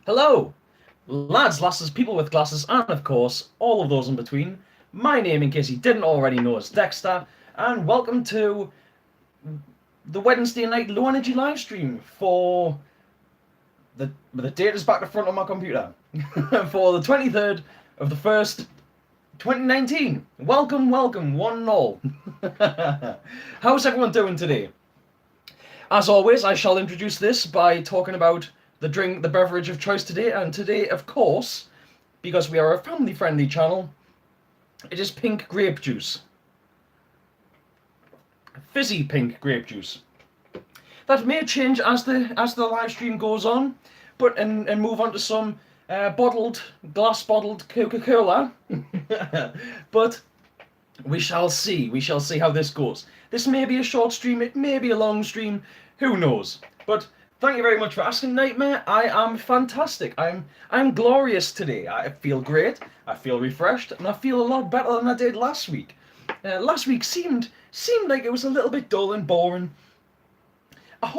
Hello, lads, lasses, people with glasses, and of course, all of those in between. My name, in case you didn't already know, is Dexter, and welcome to the Wednesday night low energy live stream for the data's back to front on my computer for the 23rd of the 1st, 2019. Welcome, welcome, one and all. How's everyone doing today? As always, I shall introduce this by talking about the beverage of choice today, and today, of course, because we are a family-friendly channel, it is pink grape juice. Fizzy pink grape juice. That may change as the live stream goes on, but and move on to some glass bottled Coca-Cola. But we shall see. We shall see how this goes. This may be a short stream, it may be a long stream, who knows? But thank you very much for asking, Nightmare. I am fantastic. I'm glorious today. I feel great. I feel refreshed, and I feel a lot better than I did last week. Last week seemed like it was a little bit dull and boring. I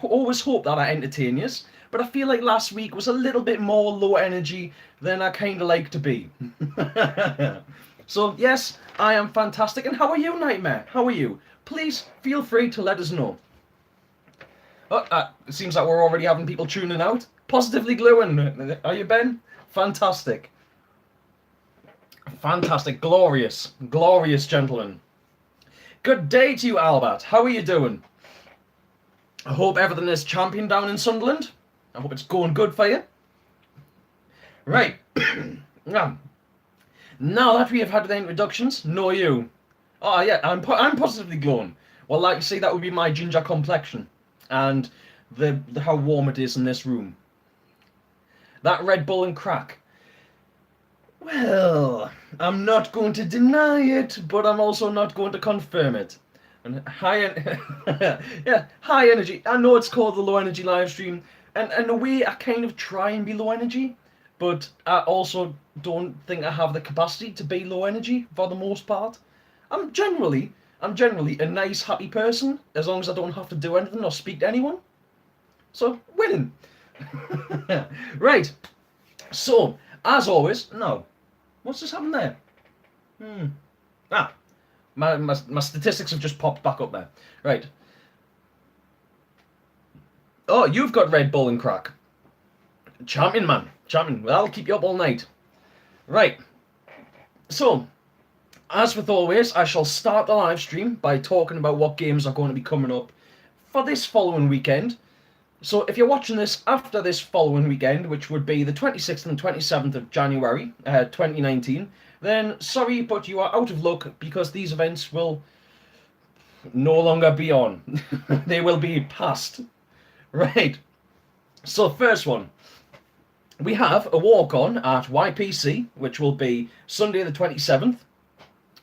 always hope that I entertain you, but I feel like last week was a little bit more low energy than I kind of like to be. So yes, I am fantastic. And how are you, Nightmare? How are you? Please feel free to let us know. It seems like we're already having people tuning out. Positively glowing. Are you, Ben? Fantastic. Fantastic. Glorious. Glorious, gentlemen. Good day to you, Albert. How are you doing? I hope everything is champion down in Sunderland. I hope it's going good for you. Right. Now that we have had the introductions, know you. Oh yeah, I'm positively glowing. Well, like you see, that would be my ginger complexion, and the how warm it is in this room. That Red Bull and crack. Well, I'm not going to deny it, but I'm also not going to confirm it. And yeah, high energy. I know it's called the low energy live stream, and in a way, I kind of try and be low energy, but I also don't think I have the capacity to be low energy for the most part. I'm generally a nice, happy person as long as I don't have to do anything or speak to anyone. So winning. Right. So as always, no. What's just happened there? My statistics have just popped back up there. Right. Oh, you've got Red Bull and crack. Champion, man. Champion. Well, I'll keep you up all night. Right. So, as with always, I shall start the live stream by talking about what games are going to be coming up for this following weekend. So, if you're watching this after this following weekend, which would be the 26th and 27th of January 2019, then sorry, but you are out of luck because these events will no longer be on. They will be past. Right. So, first one. We have a walk-on at YPC, which will be Sunday the 27th.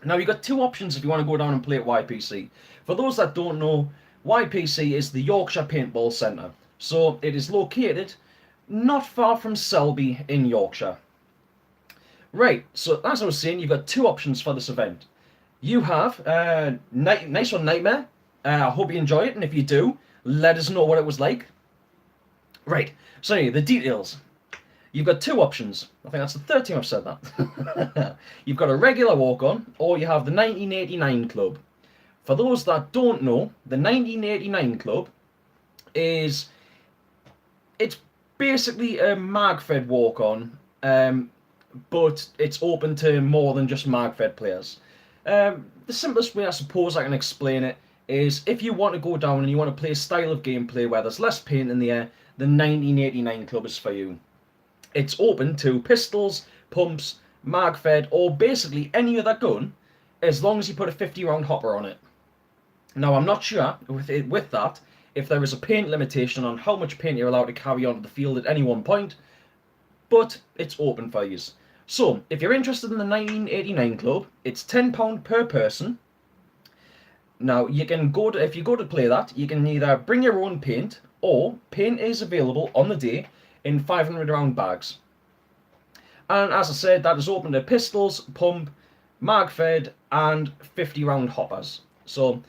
Now, you've got two options if you want to go down and play at YPC. For those that don't know, YPC is the Yorkshire Paintball Centre. So, it is located not far from Selby in Yorkshire. Right, so as I was saying, you've got two options for this event. You have, nice one, Nightmare. I hope you enjoy it, and if you do, let us know what it was like. Right, so the details. You've got two options. I think that's the third time I've said that. You've got a regular walk-on, or you have the 1989 Club. For those that don't know, the 1989 Club it's basically a Magfed walk-on, but it's open to more than just Magfed players. The simplest way I suppose I can explain it is if you want to go down and you want to play a style of gameplay where there's less paint in the air, the 1989 Club is for you. It's open to pistols, pumps, Magfed, or basically any other gun, as long as you put a 50-round hopper on it. Now, I'm not sure with that if there is a paint limitation on how much paint you're allowed to carry onto the field at any one point, but it's open for you. So, if you're interested in the 1989 Club, it's £10 per person. Now, you can if you go to play that, you can either bring your own paint, or paint is available on the day in 500-round bags. And as I said, that is open to pistols, pump, Magfed, and 50-round hoppers. So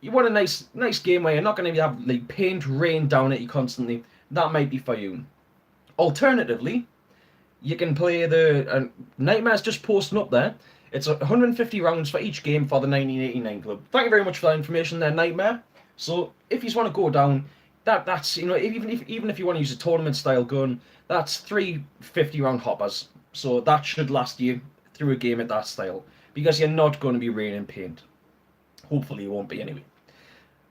you want a nice game where you're not going to have like paint rain down at you constantly. That might be for you. Alternatively, you can play the Nightmare's just posting up there. It's 150 rounds for each game for the 1989 club. Thank you very much for that information there, Nightmare. So if you just want to go down, that's even if you want to use a tournament style gun, that's 3 50-round hoppers. So that should last you through a game at that style because you're not going to be raining paint. Hopefully you won't be anyway.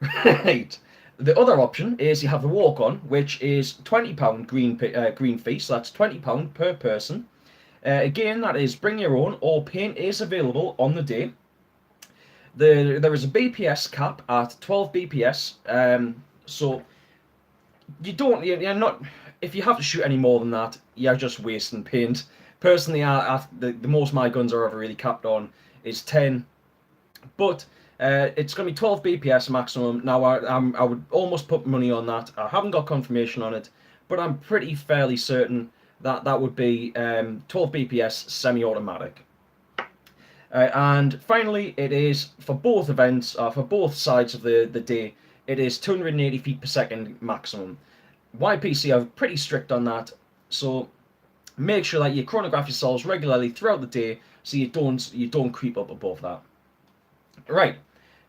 Right. The other option is you have the walk on, which is £20 green fee, so that's £20 per person. Again, that is bring your own, or paint is available on the day. There is a BPS cap at 12 BPS, so you're not, if you have to shoot any more than that, you're just wasting paint. Personally, the most my guns are ever really capped on is 10, but it's going to be 12 BPS maximum. Now, I would almost put money on that. I haven't got confirmation on it, but I'm pretty fairly certain that that would be 12 BPS semi-automatic. And finally, it is for both events, for both sides of the day, it is 280 feet per second maximum. YPC are pretty strict on that, so make sure that you chronograph yourselves regularly throughout the day so you don't creep up above that. Right,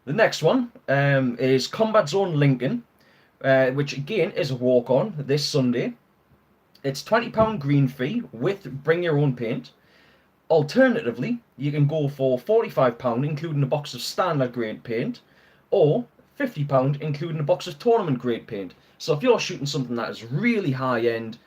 the next one is Combat Zone Lincoln, which again is a walk-on this Sunday. It's £20 green fee with bring your own paint. Alternatively, you can go for £45 including a box of standard grade paint, or £50 including a box of tournament grade paint. So if you're shooting something that is really high end,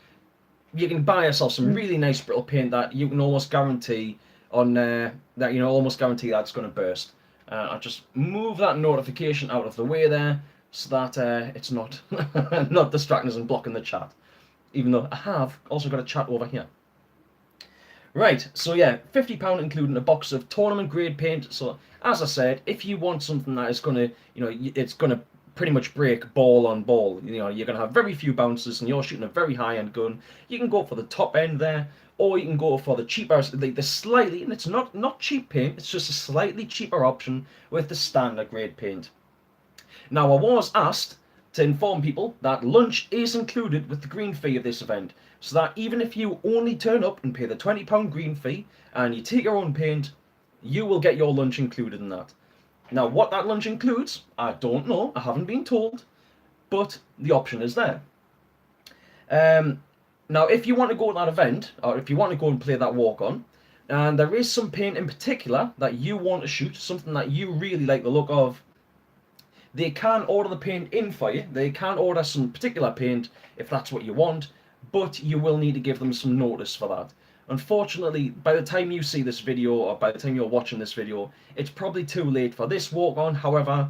you can buy yourself some really nice brittle paint that you can almost guarantee almost guarantee that it's going to burst. I'll just move that notification out of the way there so that it's not not distracting us and blocking the chat. Even though I have also got a chat over here. Right, so yeah, £50 including a box of tournament grade paint. So as I said, if you want something that is gonna, it's gonna pretty much break ball on ball. You're gonna have very few bounces and you're shooting a very high end gun. You can go for the top end there, or you can go for the cheaper, the slightly, and it's not cheap paint. It's just a slightly cheaper option with the standard grade paint. Now I was asked to inform people that lunch is included with the green fee of this event, so that even if you only turn up and pay the £20 green fee and you take your own paint, you will get your lunch included in that. Now what that lunch includes, I don't know, I haven't been told, but the option is there. Now if you want to go to that event, or if you want to go and play that walk-on, and there is some paint in particular that you want to shoot, something that you really like the look of, they can order the paint in for you. They can order some particular paint if that's what you want, but you will need to give them some notice for that. Unfortunately, by the time you see this video, or by the time you're watching this video, it's probably too late for this walk-on. However,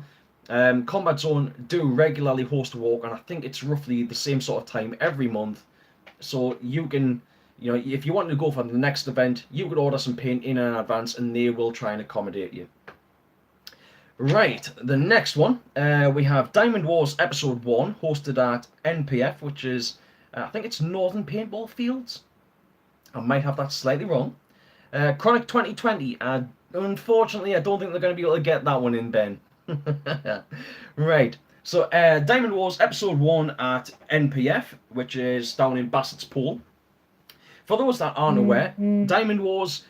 Combat Zone do regularly host a walk-on. I think it's roughly the same sort of time every month. So you can, if you want to go for the next event, you could order some paint in advance and they will try and accommodate you. Right, the next one, we have Diamond Wars Episode 1, hosted at NPF, which is, I think it's Northern Paintball Fields. I might have that slightly wrong. Chronic 2020, unfortunately, I don't think they're going to be able to get that one in, Ben. Right, so Diamond Wars Episode 1 at NPF, which is down in Bassett's Pool. For those that aren't aware, Diamond Wars,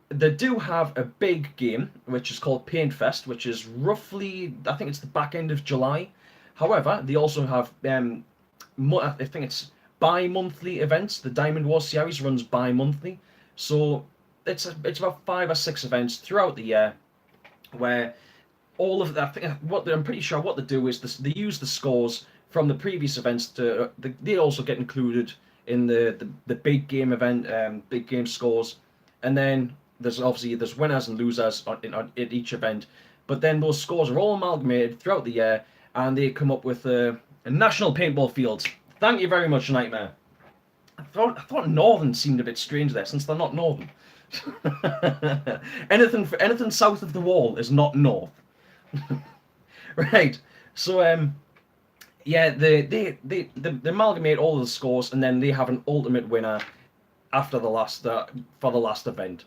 they do have a big game, which is called Paint Fest, which is roughly, I think it's the back end of July. However, they also have, I think it's bi-monthly events. The Diamond Wars series runs bi-monthly. So it's about 5 or 6 events throughout the year where all of that, I'm pretty sure what they do is they use the scores from the previous events to, they also get included in the big game event, big game scores. And then there's winners and losers at each event, but then those scores are all amalgamated throughout the year, and they come up with a national paintball fields. Thank you very much, Nightmare. I thought Northern seemed a bit strange there, since they're not Northern. anything south of the wall is not North. Right. So yeah, they amalgamate all of the scores, and then they have an ultimate winner after the last for the last event,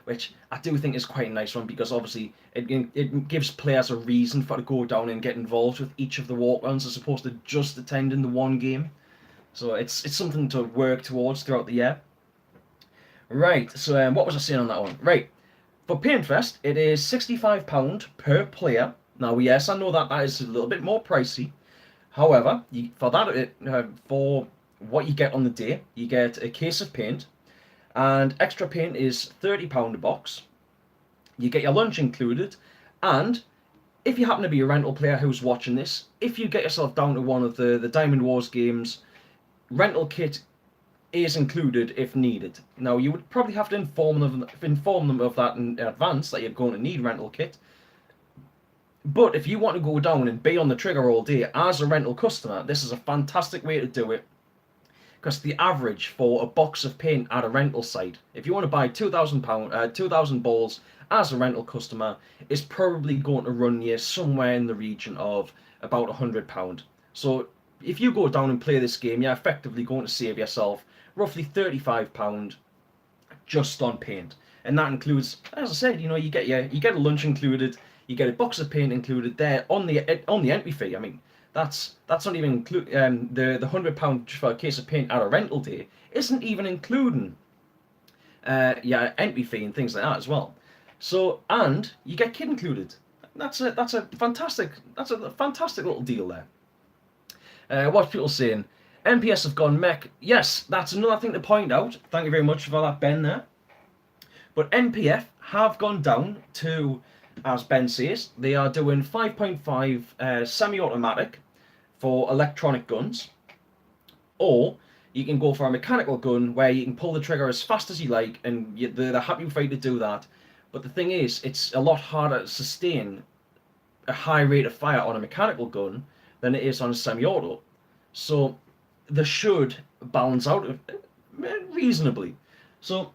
which I do think is quite a nice one, because obviously it gives players a reason to go down and get involved with each of the walk-ons as opposed to just attending the one game. So it's something to work towards throughout the year. Right, so what was I saying on that one? Right, for Paintfest, it is £65 per player. Now, yes, I know that that is a little bit more pricey. However, for that, for what you get on the day, you get a case of paint, and extra paint is £30 a box. You get your lunch included, and if you happen to be a rental player who's watching this, if you get yourself down to one of the Diamond Wars games, rental kit is included if needed. Now, you would probably have to inform them of that in advance, that you're going to need rental kit. But if you want to go down and be on the trigger all day as a rental customer, this is a fantastic way to do it. Because the average for a box of paint at a rental site, if you want to buy £2,000, 2,000 balls as a rental customer, is probably going to run you somewhere in the region of about £100. So if you go down and play this game, you're effectively going to save yourself roughly £35 just on paint, and that includes, as I said, you get a lunch included, you get a box of paint included there on the entry fee. I mean, that's not even include the £100 for a case of paint at a rental day isn't even including entry fee and things like that as well. So, and you get kit included. That's a fantastic little deal there. What people saying? NPS have gone mech. Yes, that's another thing to point out. Thank you very much for that, Ben, there. But NPF have gone down to, as Ben says, they are doing 5.5 semi-automatic for electronic guns. Or you can go for a mechanical gun where you can pull the trigger as fast as you like, and they're happy for you to do that. But the thing is, it's a lot harder to sustain a high rate of fire on a mechanical gun than it is on a semi-auto. So they should balance out reasonably. So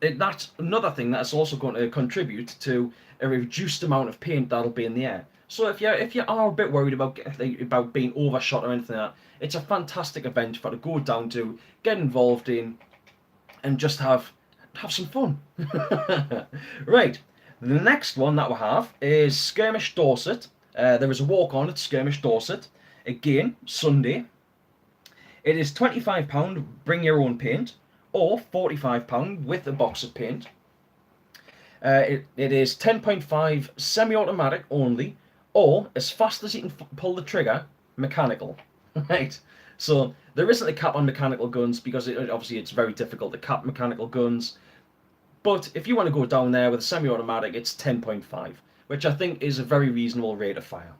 that's another thing that's also going to contribute to a reduced amount of paint that'll be in the air. So if you are a bit worried about being overshot or anything like that, it's a fantastic event for to go down to, get involved in, and just have some fun. Right, the next one that we have is Skirmish Dorset. There is a walk on at Skirmish Dorset again Sunday. It is £25, bring your own paint, or £45 with a box of paint. It is 10.5 semi-automatic only, or as fast as you can pull the trigger, mechanical. Right, so there isn't a cap on mechanical guns because obviously it's very difficult to cap mechanical guns. But if you want to go down there with a semi-automatic, it's 10.5, which I think is a very reasonable rate of fire.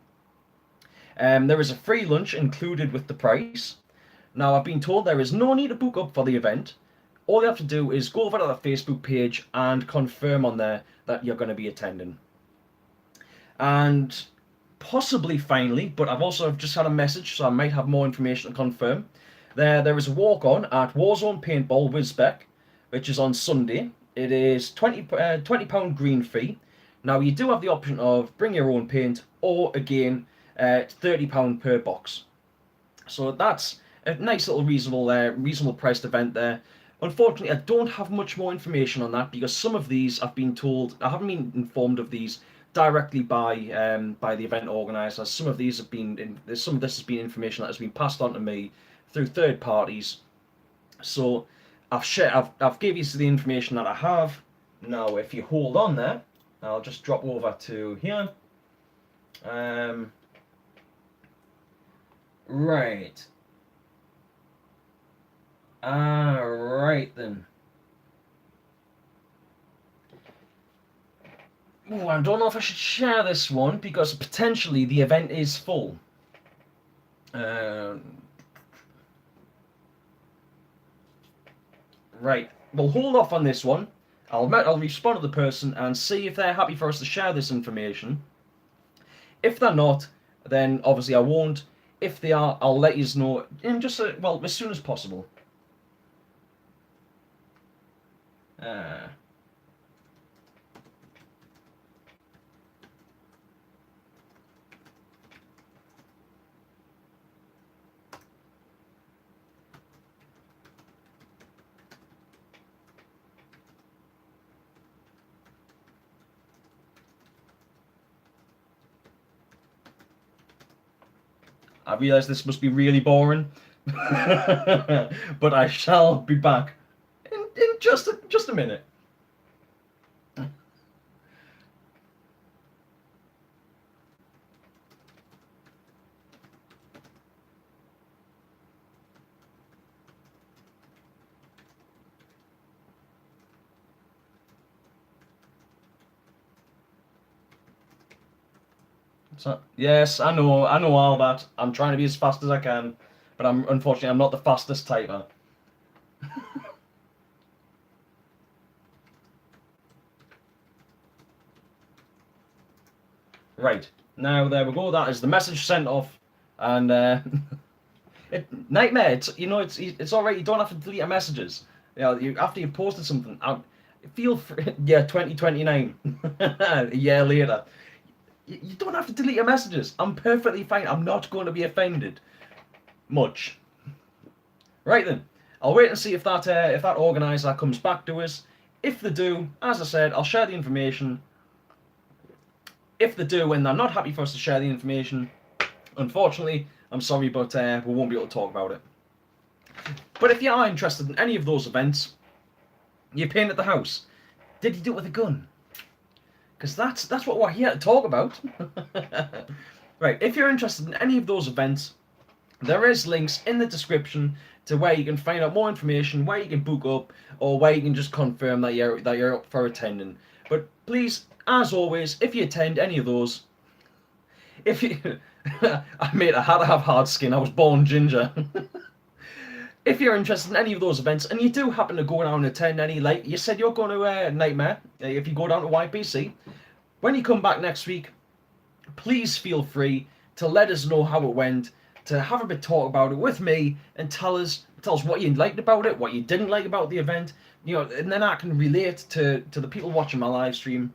There is a free lunch included with the price. Now, I've been told there is no need to book up for the event. All you have to do is go over to the Facebook page and confirm on there that you're going to be attending. And possibly finally, but I've also just had a message, so I might have more information to confirm. There is a walk-on at Warzone Paintball Wisbeck, which is on Sunday. It is £20 green fee. Now, you do have the option of bring your own paint, or again, £30 per box. So that's a nice little reasonable priced event there. Unfortunately, I don't have much more information on that because some of these I've been told, I haven't been informed of these directly by the event organisers. Some of these have been some of this has been information that has been passed on to me through third parties. So I've gave you the information that I have. Now, if you hold on there, I'll just drop over to here. Right. Right then. Ooh, I don't know if I should share this one because potentially the event is full. Right, we'll hold off on this one. I'll respond to the person and see if they're happy for us to share this information. If they're not, then obviously I won't. If they are, I'll let you know in just as soon as possible. I realise this must be really boring, But I shall be back in just a minute. So, yes, I know all that. I'm trying to be as fast as I can, but unfortunately I'm not the fastest typer. Right, now there we go. That is the message sent off, and nightmare. It's all right. You don't have to delete your messages. After you've posted something, feel free. Yeah, 2029, a year later. You don't have to delete your messages. I'm perfectly fine. I'm not going to be offended much. Right then, I'll wait and see if that organizer comes back to us. If they do, as I said, I'll share the information. If they do and they're not happy for us to share the information, unfortunately, I'm sorry, but we won't be able to talk about it. But if you are interested in any of those events, you painted the house. Did you do it with a gun? Because that's what we're here to talk about. Right, if you're interested in any of those events, there is links in the description to where you can find out more information, where you can book up, or where you can just confirm that you're up for attending. But please, as always, if you attend any of those, if you, I had to have hard skin. I was born ginger. If you're interested in any of those events, and you do happen to go down and attend any, like you said, you're going to Nightmare. If you go down to YPC, when you come back next week, please feel free to let us know how it went, to have a bit talk about it with me, and tell us what you liked about it, what you didn't like about the event, and then I can relate to the people watching my live stream,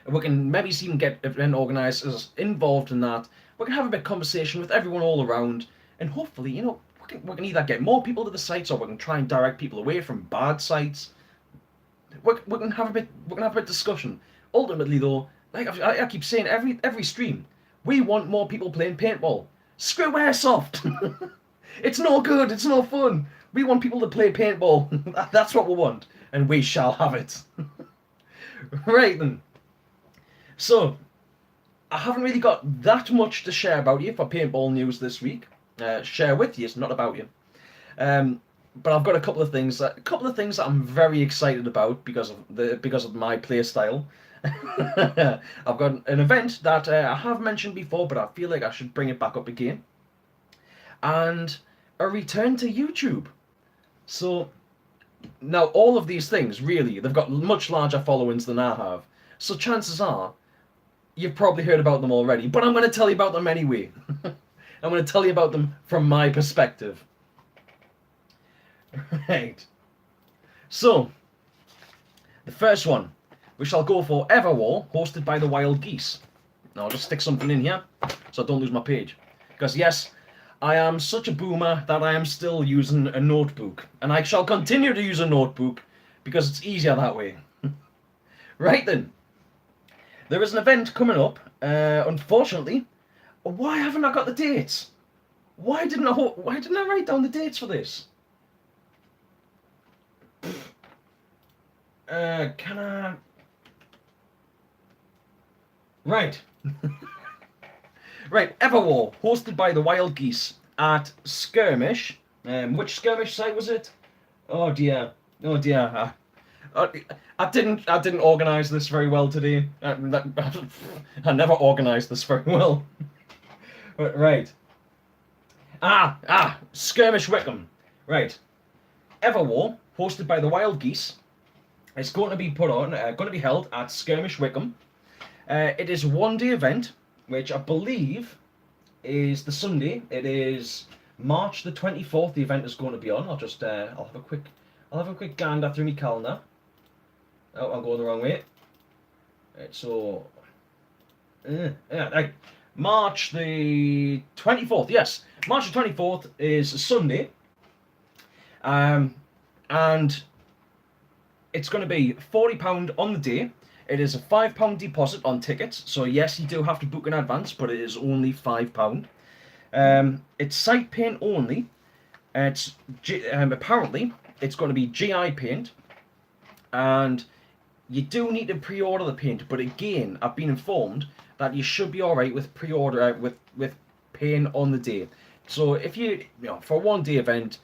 and we can maybe even get event organisers involved in that. We can have a bit of conversation with everyone all around, and hopefully, we can either get more people to the sites, or we can try and direct people away from bad sites. We can have a bit of discussion. Ultimately, though, like I keep saying every stream, we want more people playing paintball. Screw airsoft. It's no good. It's no fun. We want people to play paintball. That's what we want, and we shall have it. Right then. So, I haven't really got that much to share about you for paintball news this week. Share with you, it's not about you. But I've got a couple of things that I'm very excited about because of my play style. I've got an event that I have mentioned before, but I feel like I should bring it back up again. And a return to YouTube. So now all of these things, really, they've got much larger followings than I have. So chances are you've probably heard about them already, but I'm going to tell you about them anyway. I'm going to tell you about them from my perspective. Right. So, the first one, we shall go for Everwar, hosted by the Wild Geese. Now, I'll just stick something in here, so I don't lose my page. Because, yes, I am such a boomer that I am still using a notebook. And I shall continue to use a notebook, because it's easier that way. Right then. There is an event coming up, unfortunately. Why haven't I got the dates? Why didn't I write down the dates for this? Can I? Right. Right, Everwar, hosted by the Wild Geese at Skirmish. Which Skirmish site was it? Oh dear. Oh dear. I didn't organise this very well today. I never organised this very well. Right. Skirmish Wickham. Right. Everwar, hosted by the Wild Geese, is going to be held at Skirmish Wickham. It is a one-day event, which I believe is the Sunday. It is March the 24th. The event is going to be on. I'll have a quick gander through my calendar. Oh, I'm going the wrong way. Right, so, March the 24th. Yes, March the 24th is a Sunday. And it's going to be £40 on the day. It is a £5 deposit on tickets. So yes, you do have to book in advance, but it is only £5. It's site paint only. It's apparently it's going to be GI paint, and you do need to pre-order the paint. But again, I've been informed that you should be all right with pre-order with paying on the day. So if you for a 1 day event,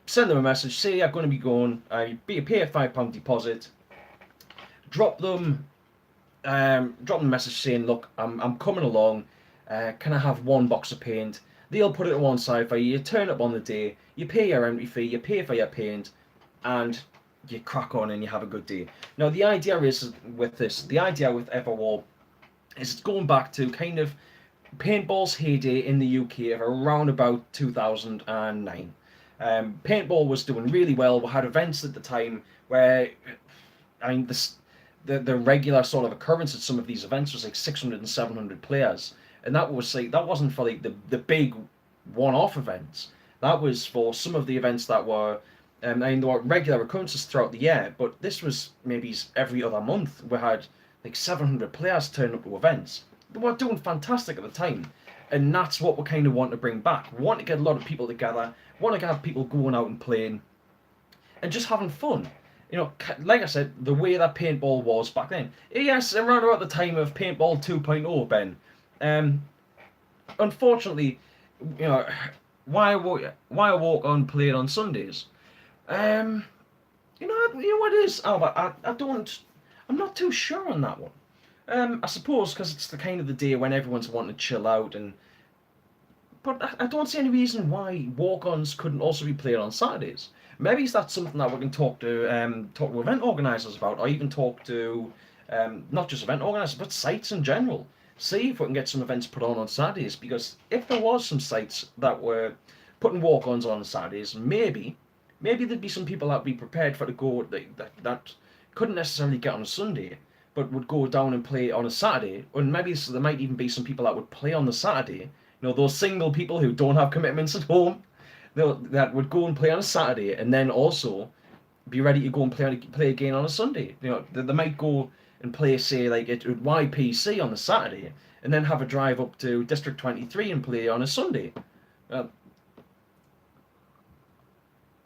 send them a message, say you're going to be going, pay a £5 deposit, drop them a message saying, look, I'm coming along, can I have 1 box of paint? They'll put it to one side for you, you turn up on the day, you pay your entry fee, you pay for your paint, and you crack on and you have a good day. Now the idea with Everwar is it's going back to kind of paintball's heyday in the UK of around about 2009. Paintball was doing really well. We had events at the time where, I mean, the regular sort of occurrence at some of these events was like 600 and 700 players, and that wasn't for like the big one-off events. That was for some of the events that were, I mean, there were regular occurrences throughout the year, but this was maybe every other month. We had like 700 players turn up to events. They were doing fantastic at the time, and that's what we kind of want to bring back. We want to get a lot of people together, want to have people going out and playing, and just having fun. You know, like I said, the way that paintball was back then. Yes, around about the time of paintball 2.0, Ben. Unfortunately, you know, why walk on playing on Sundays? You know what it is, Albert. I'm not too sure on that one. I suppose because it's the kind of the day when everyone's wanting to chill out, but I don't see any reason why walk-ons couldn't also be played on Saturdays. Maybe that's something that we can talk to event organisers about, or even talk to not just event organisers but sites in general. See if we can get some events put on Saturdays. Because if there was some sites that were putting walk-ons on Saturdays, maybe there'd be some people that'd be prepared for to go that couldn't necessarily get on a Sunday, but would go down and play on a Saturday. And maybe there might even be some people that would play on the Saturday. You know, those single people who don't have commitments at home, that would go and play on a Saturday, and then also be ready to go and play again on a Sunday. You know, they might go and play, say, like at YPC on the Saturday, and then have a drive up to District 23 and play on a Sunday.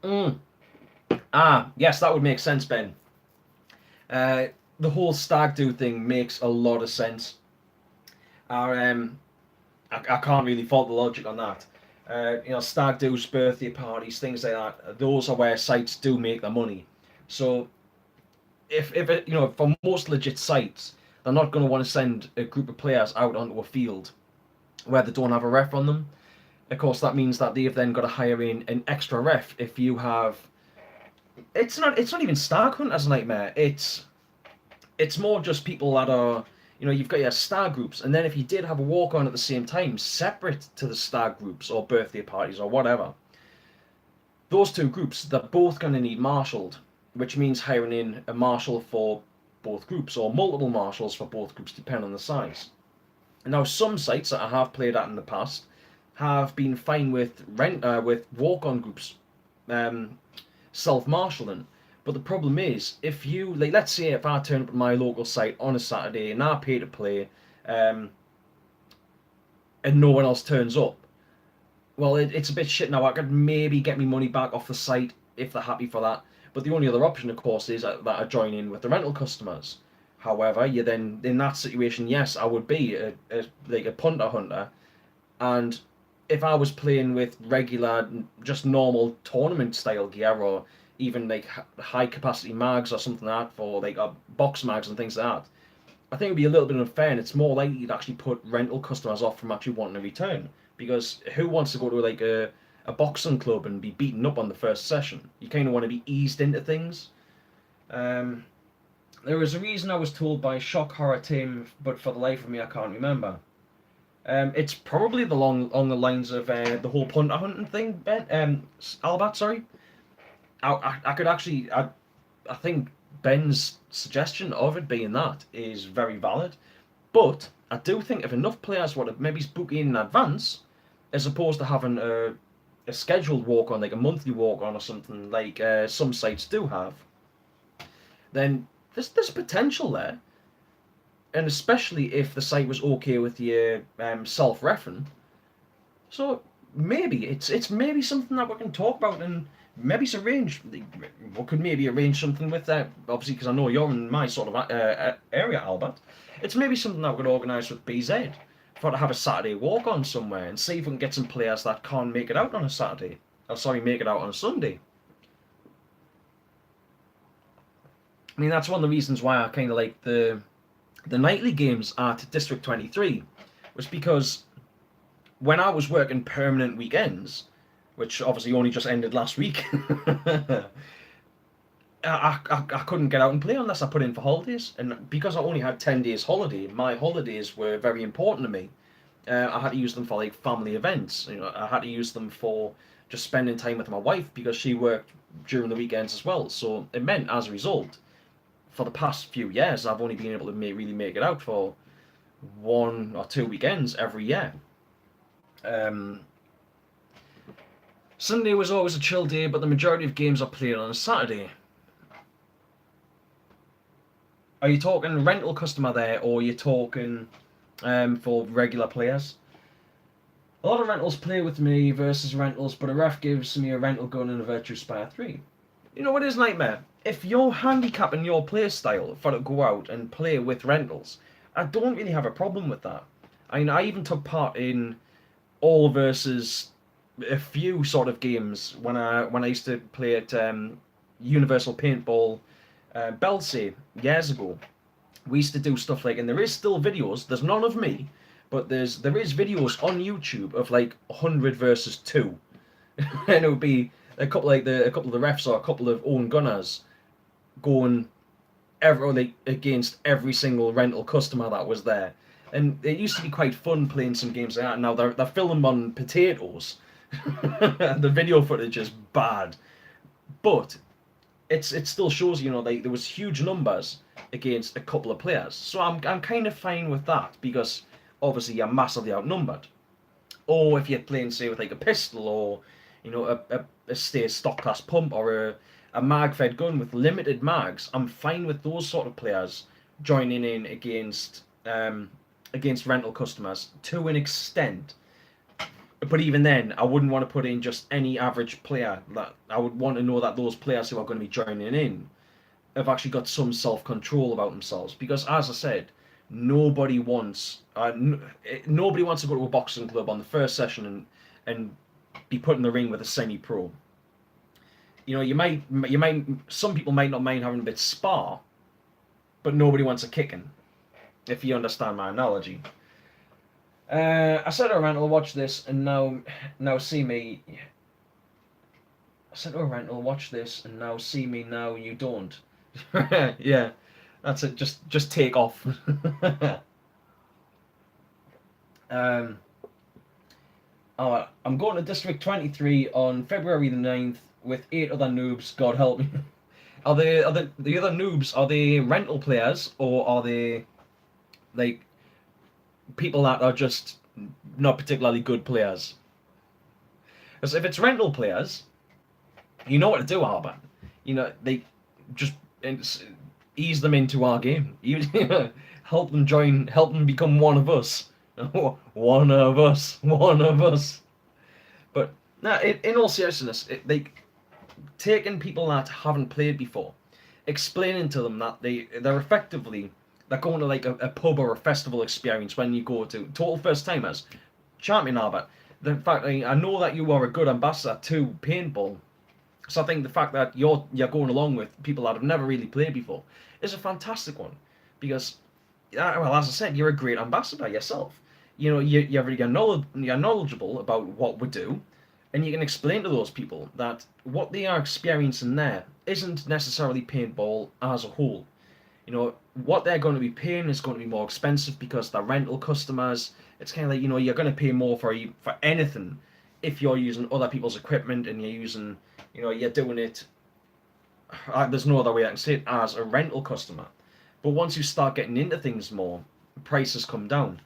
Yes, that would make sense, Ben. The whole stag do thing makes a lot of sense. I can't really fault the logic on that. Stag do's, birthday parties, things like that. Those are where sites do make their money. So, if it, for most legit sites, they're not going to want to send a group of players out onto a field where they don't have a ref on them. Of course, that means that they've then got to hire in an extra ref. If you have, it's not even stag hunt as a nightmare. It's more just people that are, you've got your stag groups, and then if you did have a walk on at the same time, separate to the stag groups or birthday parties or whatever, those two groups, they're both going to need marshalled, which means hiring in a marshal for both groups or multiple marshals for both groups, depending on the size. Now, some sites that I have played at in the past have been fine with walk-on groups self-marshalling. But the problem is, if you, let's say if I turn up at my local site on a Saturday and I pay to play, and no one else turns up, well, it's a bit shit now. I could maybe get me money back off the site if they're happy for that. But the only other option, of course, is that I join in with the rental customers. However, you then, in that situation, yes, I would be a punter hunter, and if I was playing with regular, just normal tournament style gear, or even like high capacity mags or something like that, for like box mags and things like that, I think it'd be a little bit unfair, and it's more likely to actually put rental customers off from actually wanting to return. Because who wants to go to like a boxing club and be beaten up on the first session? You kind of want to be eased into things. There was a reason I was told by Shock Horror Tim, but for the life of me I can't remember. It's probably along the lines of the whole punter hunting thing, Ben. Albert, sorry. I could actually, I think Ben's suggestion of it being that is very valid, but I do think if enough players were to maybe book in advance, as opposed to having a scheduled walk on, like a monthly walk on or something like some sites do have, then there's potential there, and especially if the site was okay with your self-reffing. So maybe it's maybe something that we can talk about and maybe arrange. We could maybe arrange something with that. Obviously, because I know you're in my sort of area, Albert. It's maybe something that we could organise with BZ for to have a Saturday walk on somewhere and see if we can get some players that can't make it out on a Saturday. Oh, sorry, make it out on a Sunday. I mean, that's one of the reasons why I kind of like the nightly games at District 23, was because when I was working permanent weekends, which obviously only just ended last week, I couldn't get out and play unless I put in for holidays. And because I only had 10 days holiday, my holidays were very important to me. I had to use them for like family events. I had to use them for just spending time with my wife because she worked during the weekends as well. So it meant, as a result, for the past few years, I've only been able to really make it out for 1 or 2 weekends every year. Sunday was always a chill day, but the majority of games are played on a Saturday. Are you talking rental customer there, or are you talking for regular players? A lot of rentals play with me versus rentals, but a ref gives me a rental gun and a Virtue Spire 3. You know what is nightmare? If you're handicapping your play style for to go out and play with rentals, I don't really have a problem with that. I mean, I even took part in all versus a few sort of games when I used to play at Universal Paintball Belsay years ago. We used to do stuff like, and there is still videos. There's none of me, but there is videos on YouTube of like 100 versus 2, and it would be a couple of the refs or a couple of own gunners going against every single rental customer that was there. And it used to be quite fun playing some games like that. Now they're filmed on potatoes. The video footage is bad, but it still shows, like there was huge numbers against a couple of players. So I'm kind of fine with that, because obviously you're massively outnumbered. Or if you're playing, say, with like a pistol, or a stock class pump, or a mag fed gun with limited mags, I'm fine with those sort of players joining in against rental customers to an extent. But even then, I wouldn't want to put in just any average player. That I would want to know that those players who are going to be joining in have actually got some self-control about themselves. Because, as I said, nobody wants to go to a boxing club on the first session and be put in the ring with a semi-pro. Some people might not mind having a bit spar, but nobody wants a kicking, if you understand my analogy. I said to a rental, watch this, and now see me. I said to a rental, watch this, and now see me, now you don't. Yeah, that's it. Just take off. I'm going to District 23 on February the 9th with 8 other noobs. God help me. Are the other noobs? Are they rental players, or are they like people that are just not particularly good players? Because if it's rental players, you know what to do, Albert. They just ease them into our game. Help them become one of us. One of us. But in all seriousness, taking people that haven't played before, explaining to them that they're going to like a pub or a festival experience when you go to total first timers. Champion Albert, the fact I know that you are a good ambassador to paintball, so I think the fact that you're going along with people that have never really played before is a fantastic one, because well, as I said, you're a great ambassador yourself. You're knowledgeable about what we do, and you can explain to those people that what they are experiencing there isn't necessarily paintball as a whole. What they're going to be paying is going to be more expensive because they're rental customers. It's kind of like, you're going to pay more for anything if you're using other people's equipment and you're doing it. There's no other way I can say it, as a rental customer. But once you start getting into things more, prices come down,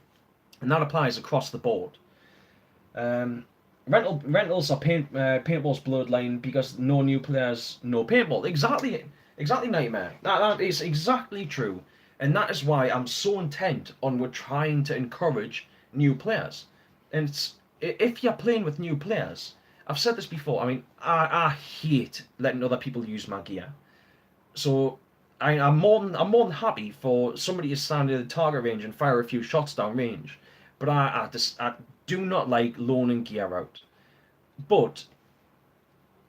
and that applies across the board. Rentals are paintball's bloodline, because no new players, no paintball. Exactly, Nightmare. That is exactly true, and that is why I'm so intent on we're trying to encourage new players. And if you're playing with new players, I've said this before. I mean, I hate letting other people use my gear. So I'm more than happy for somebody to stand in the target range and fire a few shots down range. But I do not like loaning gear out. But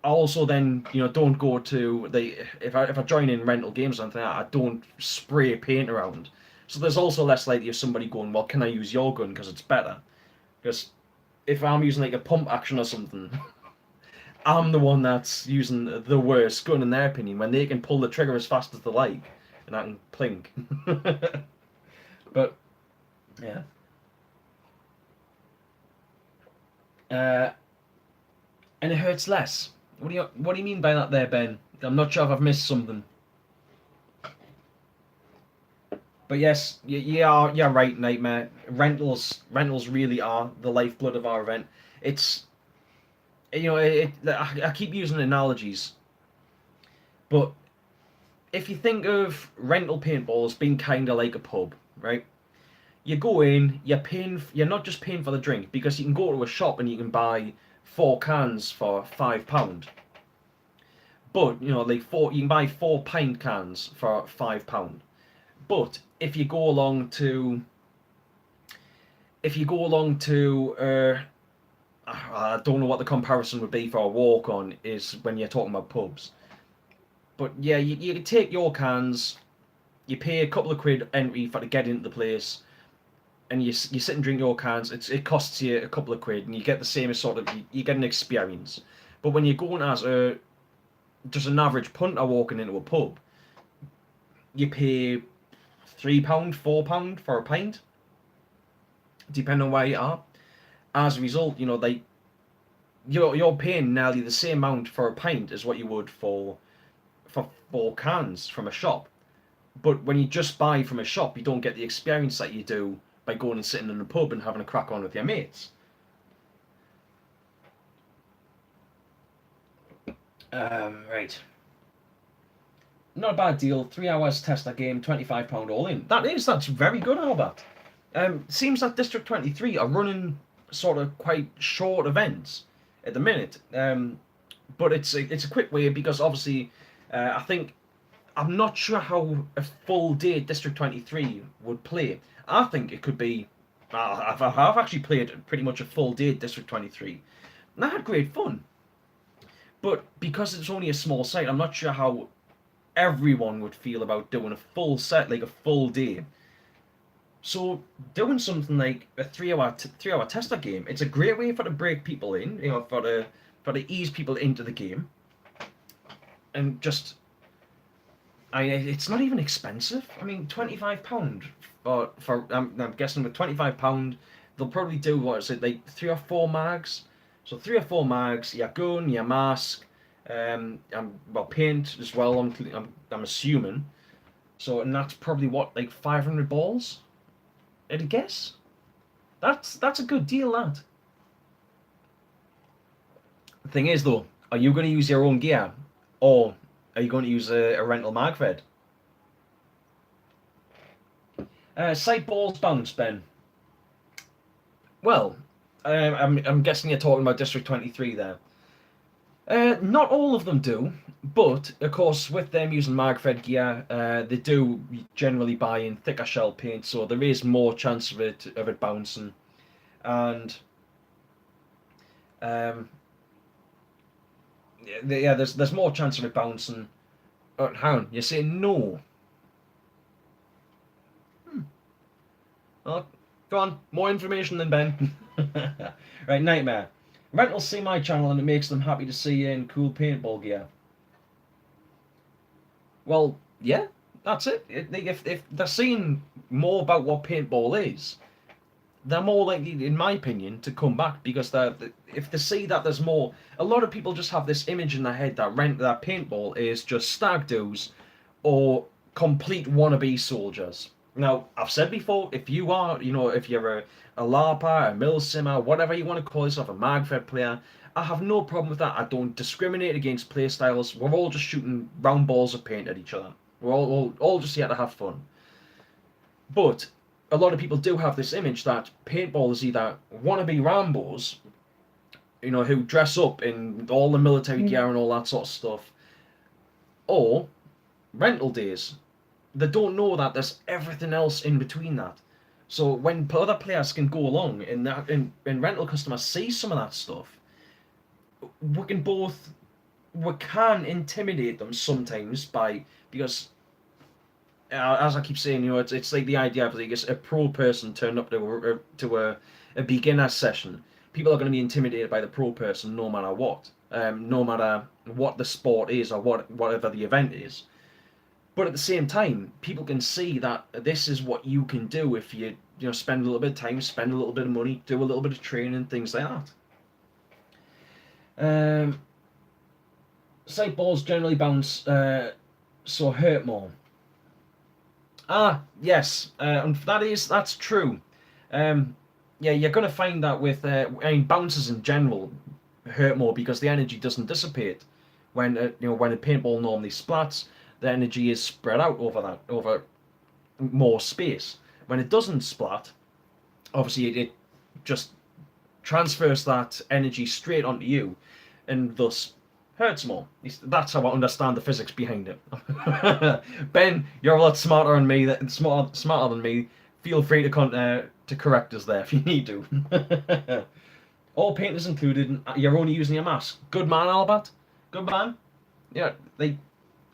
I also then, don't go to the if I join in rental games or something, I don't spray paint around. So there's also less likely of somebody going, well, can I use your gun because it's better? Because if I'm using like a pump action or something, I'm the one that's using the worst gun in their opinion when they can pull the trigger as fast as they like and I can plink. But yeah. Uh, and it hurts less. What do you mean by that there, Ben? I'm not sure if I've missed something. But yes, you're right, Nightmare. Rentals really are the lifeblood of our event. It's I keep using analogies, but if you think of rental paintball as being kind of like a pub, right? You go in, you're not just paying for the drink because you can go to a shop and you can buy 4 cans for £5. But you can buy 4 pint cans for £5. But if you go along to I don't know what the comparison would be for a walk on is when you're talking about pubs. But yeah, you take your cans, you pay a couple of quid entry for to get into the place, and you sit and drink your cans. It costs you a couple of quid, and you get the same as sort of you get an experience. But when you're going as just an average punter walking into a pub, you pay £3, £4 for a pint, depending on where you are. As a result, you're paying nearly the same amount for a pint as what you would for 4 cans from a shop. But when you just buy from a shop, you don't get the experience that you do by going and sitting in a pub and having a crack on with your mates. Right. Not a bad deal. 3 hours test a game, £25 all in. That's very good, Albert. Seems that District 23 are running sort of quite short events at the minute. But it's a quick way because obviously I think I'm not sure how a full day District 23 would play. I think it could be. I've actually played pretty much a full day District 23, and I had great fun. But because it's only a small site, I'm not sure how everyone would feel about doing a full set, like a full day. So doing something like a 3 hour tester game, it's a great way for to break people in, for to ease people into the game, and just it's not even expensive. I mean, £25 for I'm guessing with £25 they'll probably do what is it like 3 or 4 mags. So 3 or 4 mags, your gun, your mask, well paint as well. I'm assuming. So and that's probably what like 500 balls. I'd guess. That's a good deal. That. The thing is though, are you going to use your own gear, or are you going to use a rental magfed? Sight balls bounce, Ben. Well, I'm guessing you're talking about District 23 there. Not all of them do, but of course with them using magfed gear, they do generally buy in thicker shell paint, so there is more chance of it bouncing, and yeah, there's more chance of it bouncing. Oh, hang on, you're saying no? Oh, go on, more information than Ben. Right, Nightmare. Rentals see my channel and it makes them happy to see you in cool paintball gear. Well, yeah, that's it. If they're seeing more about what paintball is, they're more likely, in my opinion, to come back because if they see that there's more. A lot of people just have this image in their head that paintball is just stag doos or complete wannabe soldiers. Now, I've said before, if you are, if you're a LARPer, a milsimmer, whatever you want to call yourself, a magfed player, I have no problem with that. I don't discriminate against play styles. We're all just shooting round balls of paint at each other. We're all just here to have fun. But a lot of people do have this image that paintball is either wannabe Rambos you know, who dress up in all the military gear and all that sort of stuff, or rental days. They don't know that there's everything else in between that. So when other players can go along and rental customers see some of that stuff, we can both we can intimidate them sometimes by because as I keep saying, you know, it's like the idea of like a pro person turned up to a beginner session. People are going to be intimidated by the pro person no matter what, no matter what the sport is or whatever the event is. But at the same time, people can see that this is what you can do if you spend a little bit of time, spend a little bit of money, do a little bit of training, things like that. Sight balls generally bounce, so hurt more. Ah, yes, and that's true. Yeah, you're gonna find that with bounces in general hurt more because the energy doesn't dissipate when when a paintball normally splats. The energy is spread out over more space. When it doesn't splat, obviously it just transfers that energy straight onto you, and thus hurts more. That's how I understand the physics behind it. Ben, you're a lot smarter than me. Smarter than me. Feel free to correct us there if you need to. All paint is included. You're only using your mask. Good man, Albert. Good man. Yeah,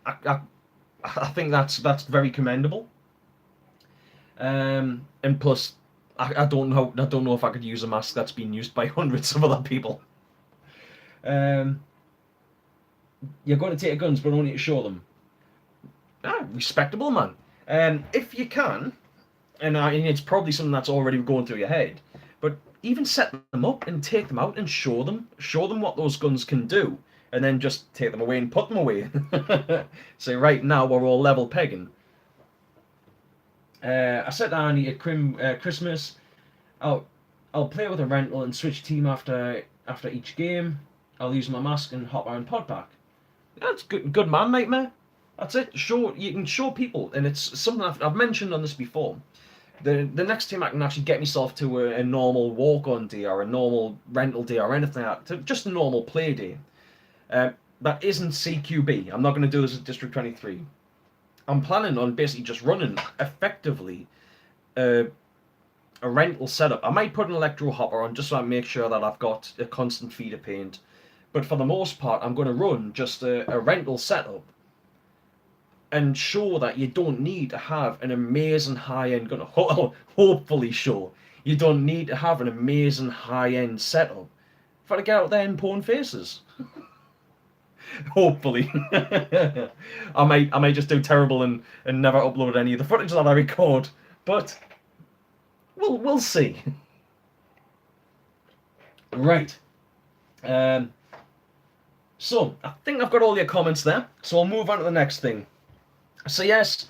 I think that's very commendable. And plus, I don't know if I could use a mask that's been used by hundreds of other people. You're going to take guns, but only to show them. Respectable, man. If you can, and it's probably something that's already going through your head, but even set them up and take them out and show them what those guns can do, and then just take them away and put them away. Say, right now we're all level pegging. I said to Annie at Christmas, I'll play with a rental and switch team after each game. I'll use my mask and hop around pod pack. That's good man, nightmare. That's it. You can show people, and it's something I've mentioned on this before. The next time I can actually get myself to a normal walk-on day or a normal rental day or anything like that, just a normal play day. That isn't CQB. I'm not going to do this at District 23. I'm planning on basically just running effectively a rental setup. I might put an electro hopper on just so I make sure that I've got a constant feed of paint. But for the most part, I'm going to run just a rental setup and show that you don't need to have an amazing high-end gun. Hopefully show you don't need to have an amazing high-end setup for to get out there and pawn faces. Hopefully. I might just do terrible and never upload any of the footage that I record, but we'll see. Right. So I think I've got all your comments there, so I'll move on to the next thing. So yes,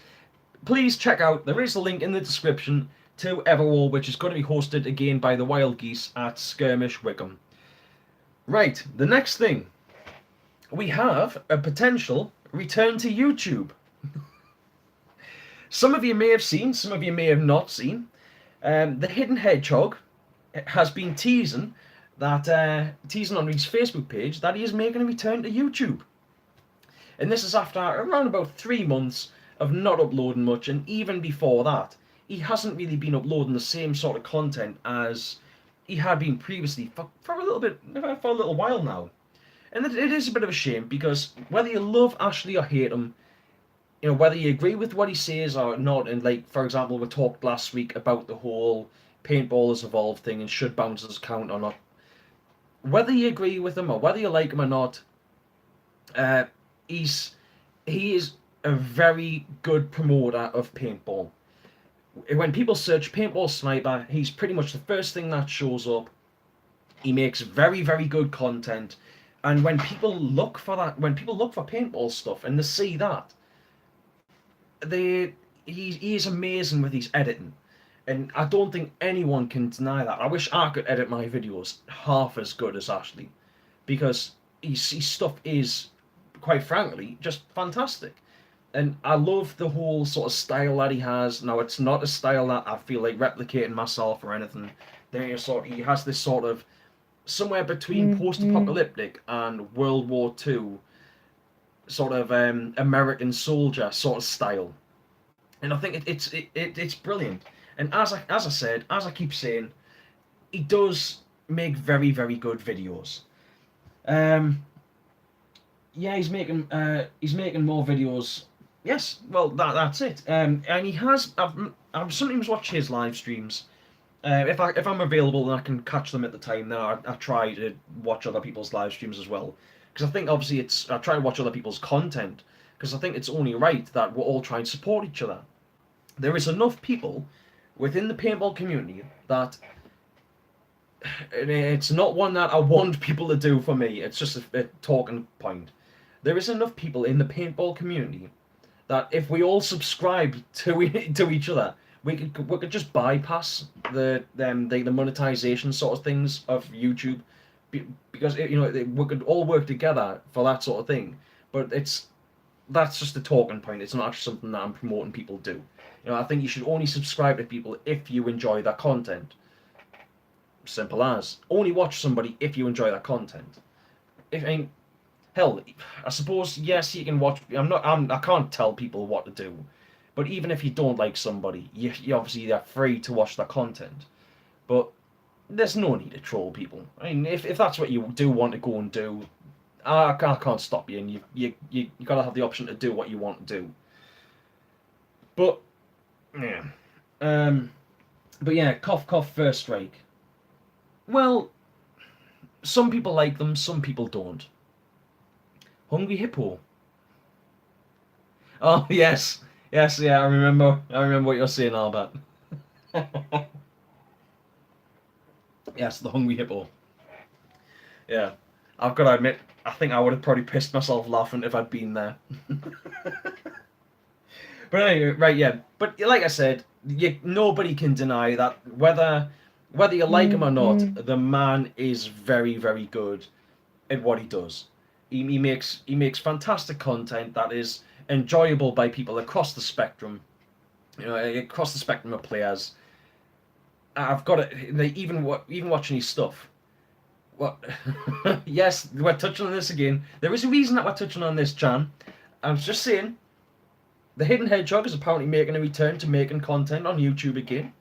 please check out, there is a link in the description to Everwar, which is going to be hosted again by the Wild Geese at Skirmish Wickham. Right, the next thing. We have a potential return to YouTube. Some of you may have seen, some of you may have not seen. The Hidden Hedgehog has been teasing on his Facebook page that he is making a return to YouTube. And this is after around about 3 months of not uploading much, and even before that, he hasn't really been uploading the same sort of content as he had been previously for a little while now. And it is a bit of a shame, because whether you love Ashley or hate him, you know, whether you agree with what he says or not, and like, for example, we talked last week about the whole paintball has evolved thing and should bouncers count or not, whether you agree with him or whether you like him or not, he is a very good promoter of paintball. When people search paintball sniper, he's pretty much the first thing that shows up. He makes very, very good content. And when people look for that, when people look for paintball stuff and they see that, he is amazing with his editing. And I don't think anyone can deny that. I wish I could edit my videos half as good as Ashley, because his stuff is, quite frankly, just fantastic. And I love the whole sort of style that he has. Now, it's not a style that I feel like replicating myself or anything. He has this sort of somewhere between post-apocalyptic and World War II, sort of American soldier sort of style. And I think it's brilliant. And as I keep saying, he does make very, very good videos. Um, yeah, he's making more videos. Yes, well that's it. And he has. I've sometimes watch his live streams. If I'm available and I can catch them at the time, then I try to watch other people's live streams as well. Because I think obviously I try to watch other people's content because I think it's only right that we're all trying to support each other. There is enough people within the paintball community that it's not one that I want people to do for me. It's just a talking point. There is enough people in the paintball community that if we all subscribe to each other, we could just bypass the monetization sort of things of YouTube, because we could all work together for that sort of thing. But that's just a talking point. It's not actually something that I'm promoting people do. I think you should only subscribe to people if you enjoy their content. Simple as. Only watch somebody if you enjoy their content. If I mean, hell, I suppose yes, you can watch. I can't tell people what to do, but even if you don't like somebody, you obviously they're free to watch their content. But there's no need to troll people. I mean, if that's what you do want to go and do, I can't stop you, and you gotta have the option to do what you want to do. But yeah, but yeah, cough cough first strike. Well, some people like them, some people don't. Hungry Hippo. Oh yes, yes, yeah. I remember. I remember what you're saying, Albert. Yes, the Hungry Hippo. Yeah, I've got to admit, I think I would have probably pissed myself laughing if I'd been there. But anyway, right, yeah. But like I said, nobody can deny that whether you like him or not, the man is very, very good at what he does. He makes fantastic content that is enjoyable by people across the spectrum. Across the spectrum of players. I've got it. Even watching his stuff. What? Yes, we're touching on this again. There is a reason that we're touching on this, Jan. I was just saying, the Hidden Hedgehog is apparently making a return to making content on YouTube again.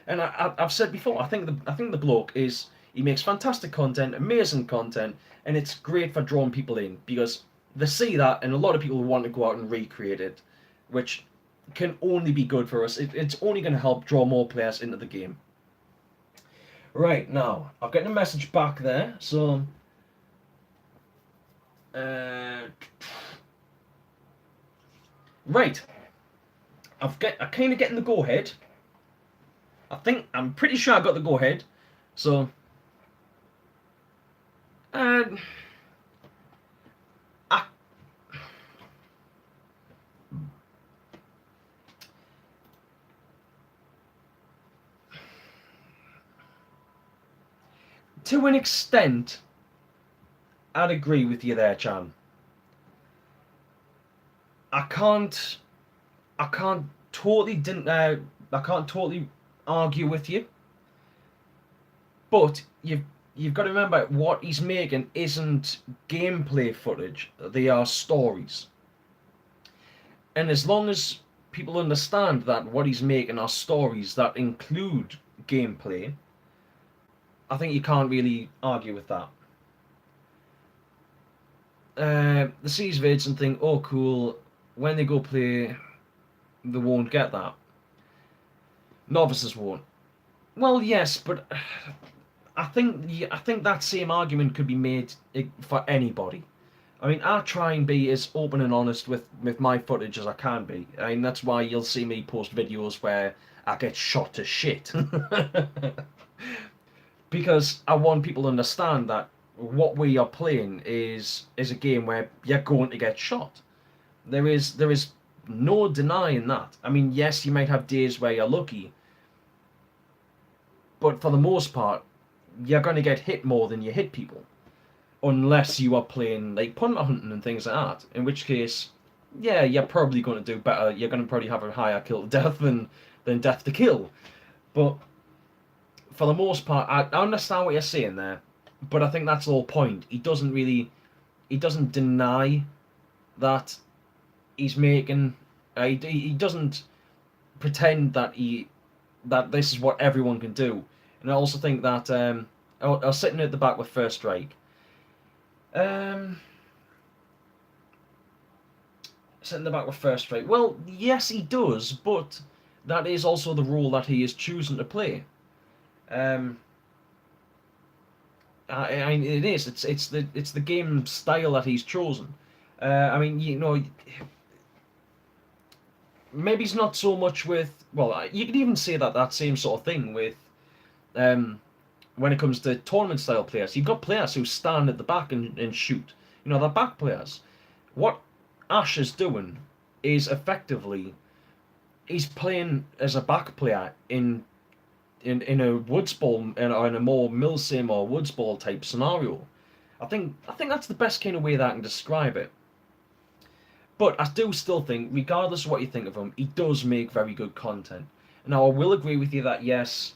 And I've said before, I think the bloke he makes fantastic content, amazing content, and it's great for drawing people in because they see that, and a lot of people want to go out and recreate it, which can only be good for us. It's only going to help draw more players into the game. Right, now, I've got a message back there, so... Right. I'm kind of getting the go-ahead. I'm pretty sure I got the go-ahead, so... I, to an extent, I'd agree with you there, Chan. I can't totally argue with you, but you've got to remember what he's making isn't gameplay footage; they are stories. And as long as people understand that what he's making are stories that include gameplay, I think you can't really argue with that. The sees vids and think, oh cool, when they go play, they won't get that. Novices won't. Well, yes, but I think that same argument could be made for anybody. I mean, I try and be as open and honest with my footage as I can be. I mean, that's why you'll see me post videos where I get shot to shit. Because I want people to understand that what we are playing is a game where you're going to get shot. There is no denying that. I mean, yes, you might have days where you're lucky, but for the most part, you're going to get hit more than you hit people. Unless you are playing like punter hunting and things like that, in which case, yeah, you're probably going to do better. You're going to probably have a higher kill to death than death to kill. But for the most part, I understand what you're saying there, but I think that's the whole point. He doesn't deny that he's making. He doesn't pretend that this is what everyone can do. And I also think that I was sitting at the back with First Strike. Um, Sitting in the back with First Strike. Well, yes, he does, but that is also the role that he is choosing to play. Um, it is. It's the game style that he's chosen. I mean, maybe it's not so much with. Well, you could even say that same sort of thing with um, when it comes to tournament style players. You've got players who stand at the back and shoot. They're back players. What Ash is doing is effectively he's playing as a back player in a woods ball in a more Milsim or woods ball type scenario. I think that's the best kind of way that I can describe it. But I do still think, regardless of what you think of him, he does make very good content. Now I will agree with you that yes,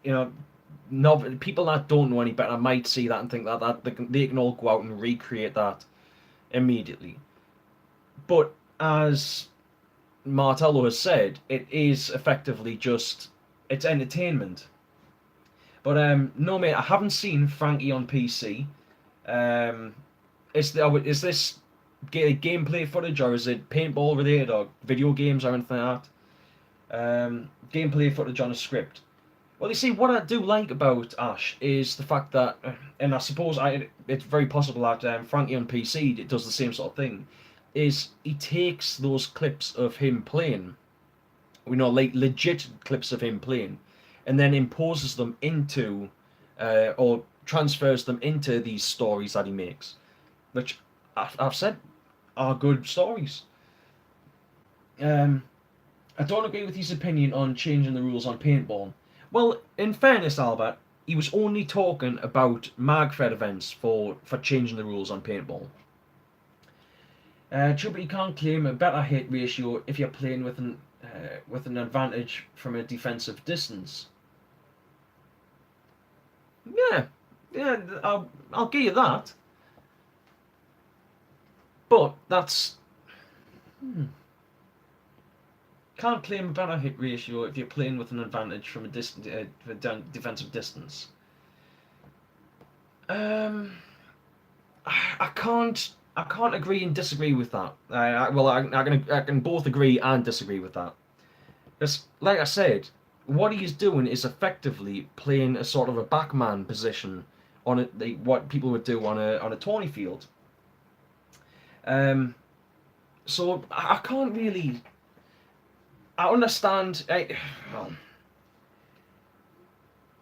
you know, people that don't know any better might see that and think that they can all go out and recreate that immediately. But as Martello has said, it is effectively just it's entertainment. But no, mate, I haven't seen Frankie on PC. Um, is this gameplay footage or is it paintball related or video games or anything like that? Gameplay footage on a script. Well, you see, what I do like about Ash is the fact that, and I suppose it's very possible that Frankie on PC does the same sort of thing, is he takes those clips of him playing, like legit clips of him playing, and then imposes them into, or transfers them into these stories that he makes, which I've said are good stories. Um, I don't agree with his opinion on changing the rules on paintball. Well, in fairness, Albert, he was only talking about MagFed events for changing the rules on paintball. But you can't claim a better hit ratio if you're playing with an advantage from a defensive distance. Yeah, yeah, I'll give you that. But that's can't claim a better hit ratio if you're playing with an advantage from a defensive distance. Um, I can't. I can't agree and disagree with that. I can both agree and disagree with that. Because, like I said, what he is doing is effectively playing a sort of a backman position on what people would do on a tourney field. Um, so I can't really. I understand. Well,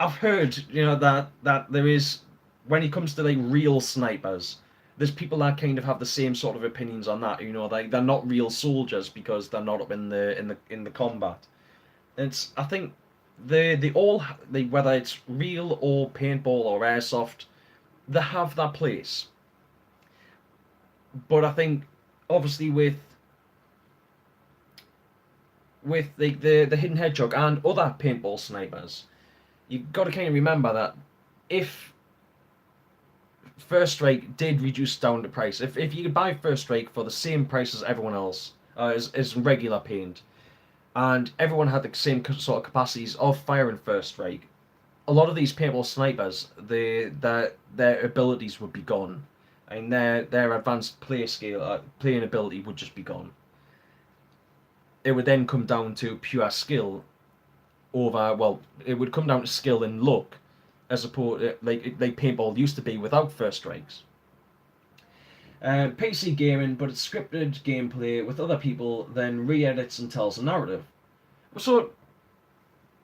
I've heard that there is when it comes to like real snipers, there's people that kind of have the same sort of opinions on that. They're not real soldiers because they're not up in the combat. I think they all whether it's real or paintball or airsoft, they have that place. But I think obviously with the hidden hedgehog and other paintball snipers, you've got to kind of remember that if First Strike did reduce down the price, if you could buy First Strike for the same price as everyone else, as regular paint, and everyone had the same sort of capacities of firing First Strike, a lot of these paintball snipers, their abilities would be gone, and their advanced playing ability would just be gone. It would then come down to pure skill it would come down to skill and luck, as opposed like paintball used to be without First Strikes. PC gaming, but it's scripted gameplay with other people, then re-edits and tells a narrative. So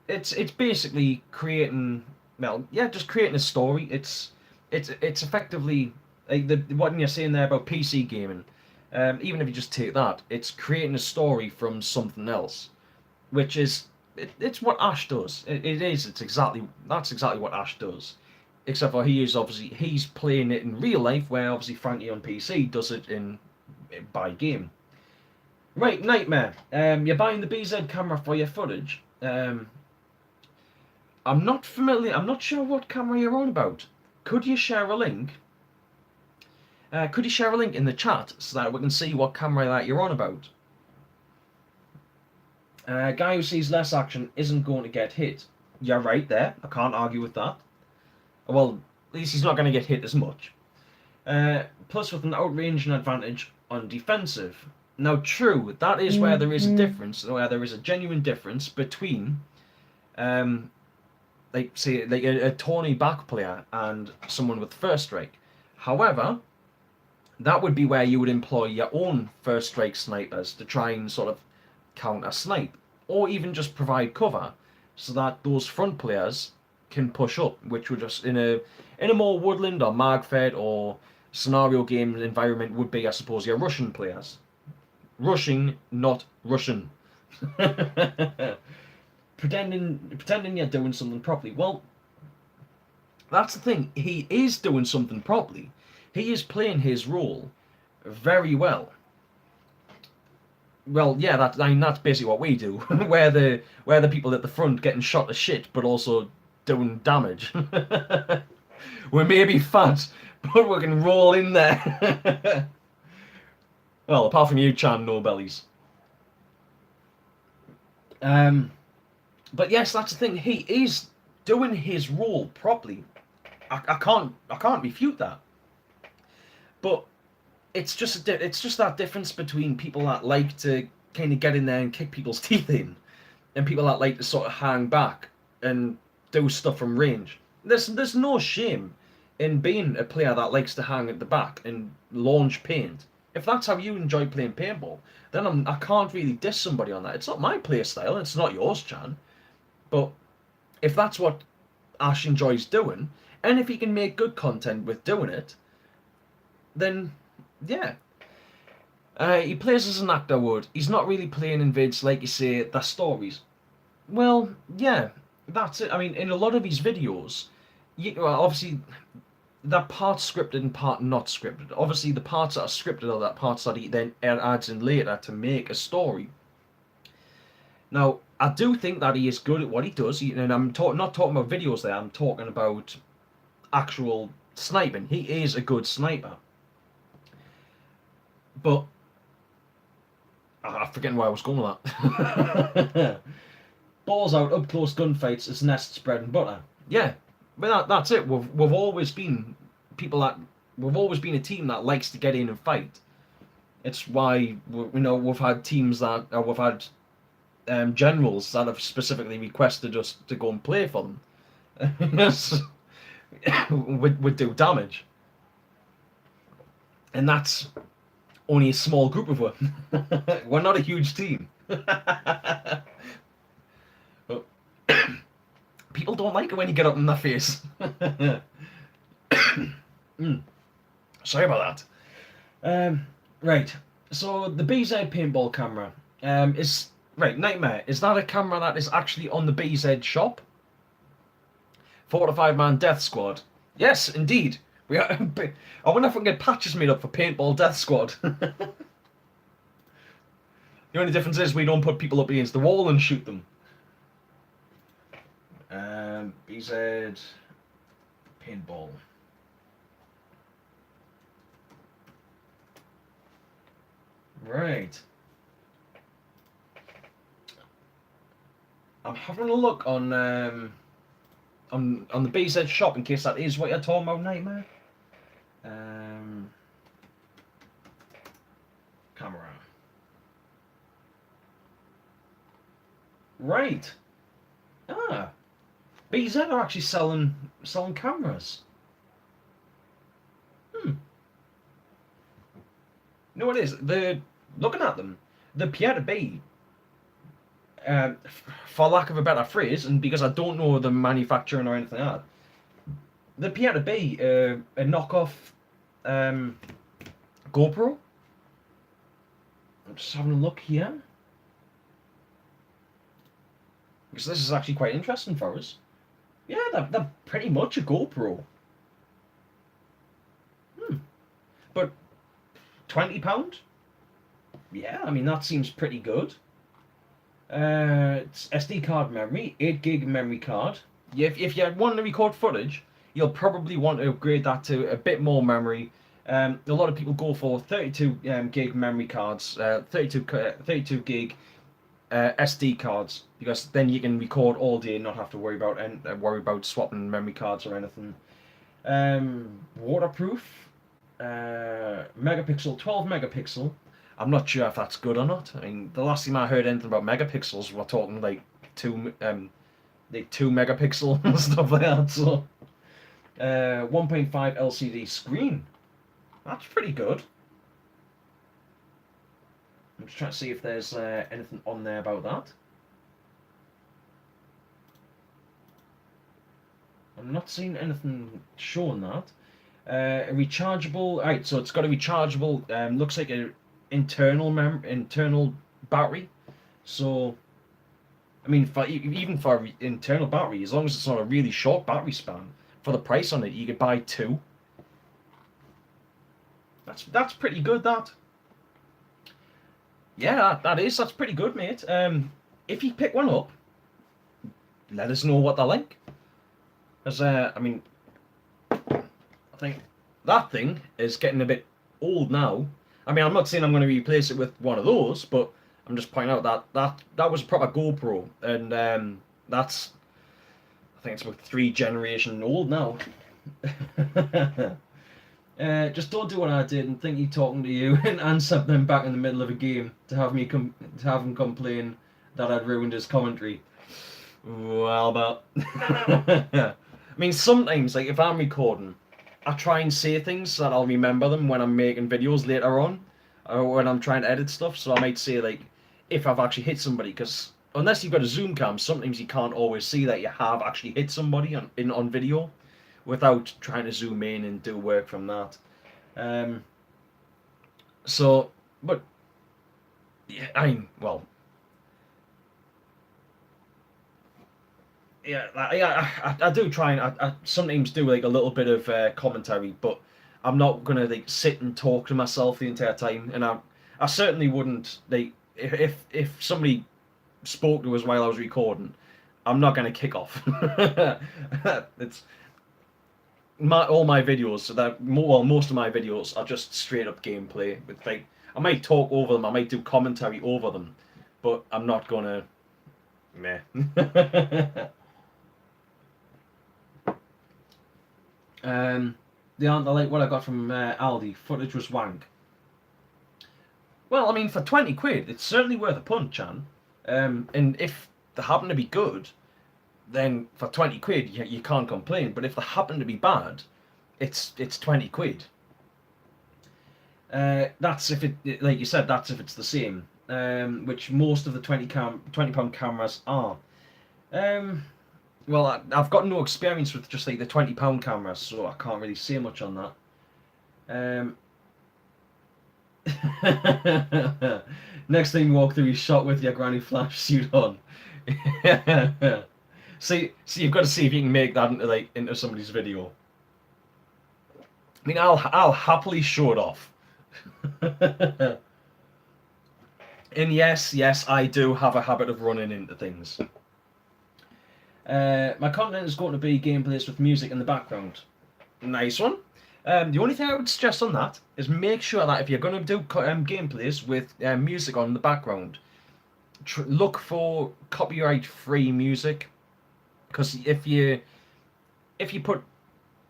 it's basically creating, well, yeah, just creating a story. It's effectively like what you're saying there about PC gaming. Even if you just take that, it's creating a story from something else, which is it's what Ash does. That's exactly what Ash does. Except for he's playing it in real life, where obviously Frankie on PC does it by game. Right, Nightmare. You're buying the BZ camera for your footage. I'm not familiar. I'm not sure what camera you're on about. Could you share a link? Could you share a link in the chat so that we can see what camera that you're on about? Guy who sees less action isn't going to get hit. You're right there. I can't argue with that. Well, at least he's not going to get hit as much. Plus, with an outranging advantage on defensive. Now, true, that is where there is a difference, where there is a genuine difference between, like, say, like a Tony back player and someone with first strike. However, that would be where you would employ your own first strike snipers to try and sort of counter snipe, or even just provide cover, so that those front players can push up, which would just in a more woodland or magfed or scenario game environment would be, I suppose, your Russian players. Rushing, not Russian. pretending you're doing something properly. Well, that's the thing. He is doing something properly. He is playing his role very well. Well, yeah, that's basically what we do. we're the people at the front getting shot to shit, but also doing damage. We may be fat, but we can roll in there. Well, apart from you, Chan, no bellies. But yes, that's the thing. He is doing his role properly. I can't refute that. But it's just that difference between people that like to kind of get in there and kick people's teeth in, and people that like to sort of hang back and do stuff from range. There's no shame in being a player that likes to hang at the back and launch paint. If that's how you enjoy playing paintball, then I can't really diss somebody on that. It's not my play style. It's not yours, Chan. But if that's what Ash enjoys doing, and if he can make good content with doing it, then yeah. He plays as an actor would. He's not really playing in vids like you say, they're stories. Well, yeah, that's it. I mean, in a lot of his videos, well, obviously, they're part scripted and part not scripted. Obviously, the parts that are scripted are the parts that he then adds in later to make a story. Now, I do think that he is good at what he does, and I'm not talking about videos there, I'm talking about actual sniping. He is a good sniper. But I'm forgetting where I was going with that. Balls out, up close gunfights is Nest's bread and butter. Yeah, but that's it. We've always been we've always been a team that likes to get in and fight. It's why we've had teams that we've had generals that have specifically requested us to go and play for them. Yes, would do damage, and that's only a small group of them. We're not a huge team. People don't like it when you get up in their face. Sorry about that. Right, so the BZ paintball camera is... Right, Nightmare, is that a camera that is actually on the BZ shop? 4 to 5 man death squad. Yes, indeed. We are, I wonder if we can get patches made up for paintball death squad. The only difference is we don't put people up against the wall and shoot them. BZ paintball. Right. I'm having a look on the BZ shop in case that is what you're talking about, Nightmare. Camera. Right. Ah. BZ are actually selling cameras. You know what it is? Looking at them, the appear to be, for lack of a better phrase, and because I don't know the manufacturing or anything like that, they appear to be a knockoff GoPro. I'm just having a look here, because this is actually quite interesting for us. Yeah, they're pretty much a GoPro. But £20? Yeah, I mean, that seems pretty good. It's SD card memory, 8 gig memory card. if you want to record footage, you'll probably want to upgrade that to a bit more memory. A lot of people go for 32 gig memory cards, 32 gig SD cards, because then you can record all day and not have to worry about swapping memory cards or anything. Waterproof, megapixel, 12 megapixel. I'm not sure if that's good or not. I mean, the last time I heard anything about megapixels, we're talking like 2 megapixel and stuff like that. So, 1.5 LCD screen. That's pretty good. I'm just trying to see if there's anything on there about that. I'm not seeing anything showing that. A rechargeable. Right, so it's got a rechargeable. Looks like a internal battery. So, I mean, even for an internal battery, as long as it's not a really short battery span, for the price on it, you could buy 2. That's pretty good. That. Yeah, that's pretty good, mate. If you pick one up, let us know what they're like. Because I mean, I think that thing is getting a bit old now. I mean, I'm not saying I'm going to replace it with one of those, but I'm just pointing out that was a proper GoPro, and that's, I think it's about 3 generations old now. Just don't do what I did and think he's talking to you and answer them back in the middle of a game to have him complain that I'd ruined his commentary. Well, but I mean, sometimes, like, if I'm recording, I try and say things so that I'll remember them when I'm making videos later on, or when I'm trying to edit stuff. So I might say, like, if I've actually hit somebody, because unless you've got a zoom cam, sometimes you can't always see that you have actually hit somebody on video without trying to zoom in and do work from that. So, but yeah, I do try and I sometimes do like a little bit of commentary, but I'm not gonna like sit and talk to myself the entire time, and I certainly wouldn't, like, if somebody spoke to us while I was recording, I'm not gonna kick off. It's all my videos, so that most of my videos are just straight up gameplay. With, like, I might talk over them, I might do commentary over them, but I'm not gonna. Meh. The answer, like what I got from Aldi, footage was wank. Well, I mean, for 20 quid, it's certainly worth a punt, Chan. And if they happen to be good, then for 20 quid, you can't complain. But if they happen to be bad, it's 20 quid. That's if it, like you said, that's if it's the same, which most of the £20 cameras are. Well, I've got no experience with just like the £20 cameras, so I can't really say much on that. Next time you walk through, you shot with your granny flash suit on. See, you've got to see if you can make that into somebody's video. I mean, I'll happily show it off. And yes, I do have a habit of running into things. My content is going to be gameplays with music in the background. Nice one. The only thing I would suggest on that is make sure that if you're going to do gameplays with music on in the background, look for copyright-free music. Because if you put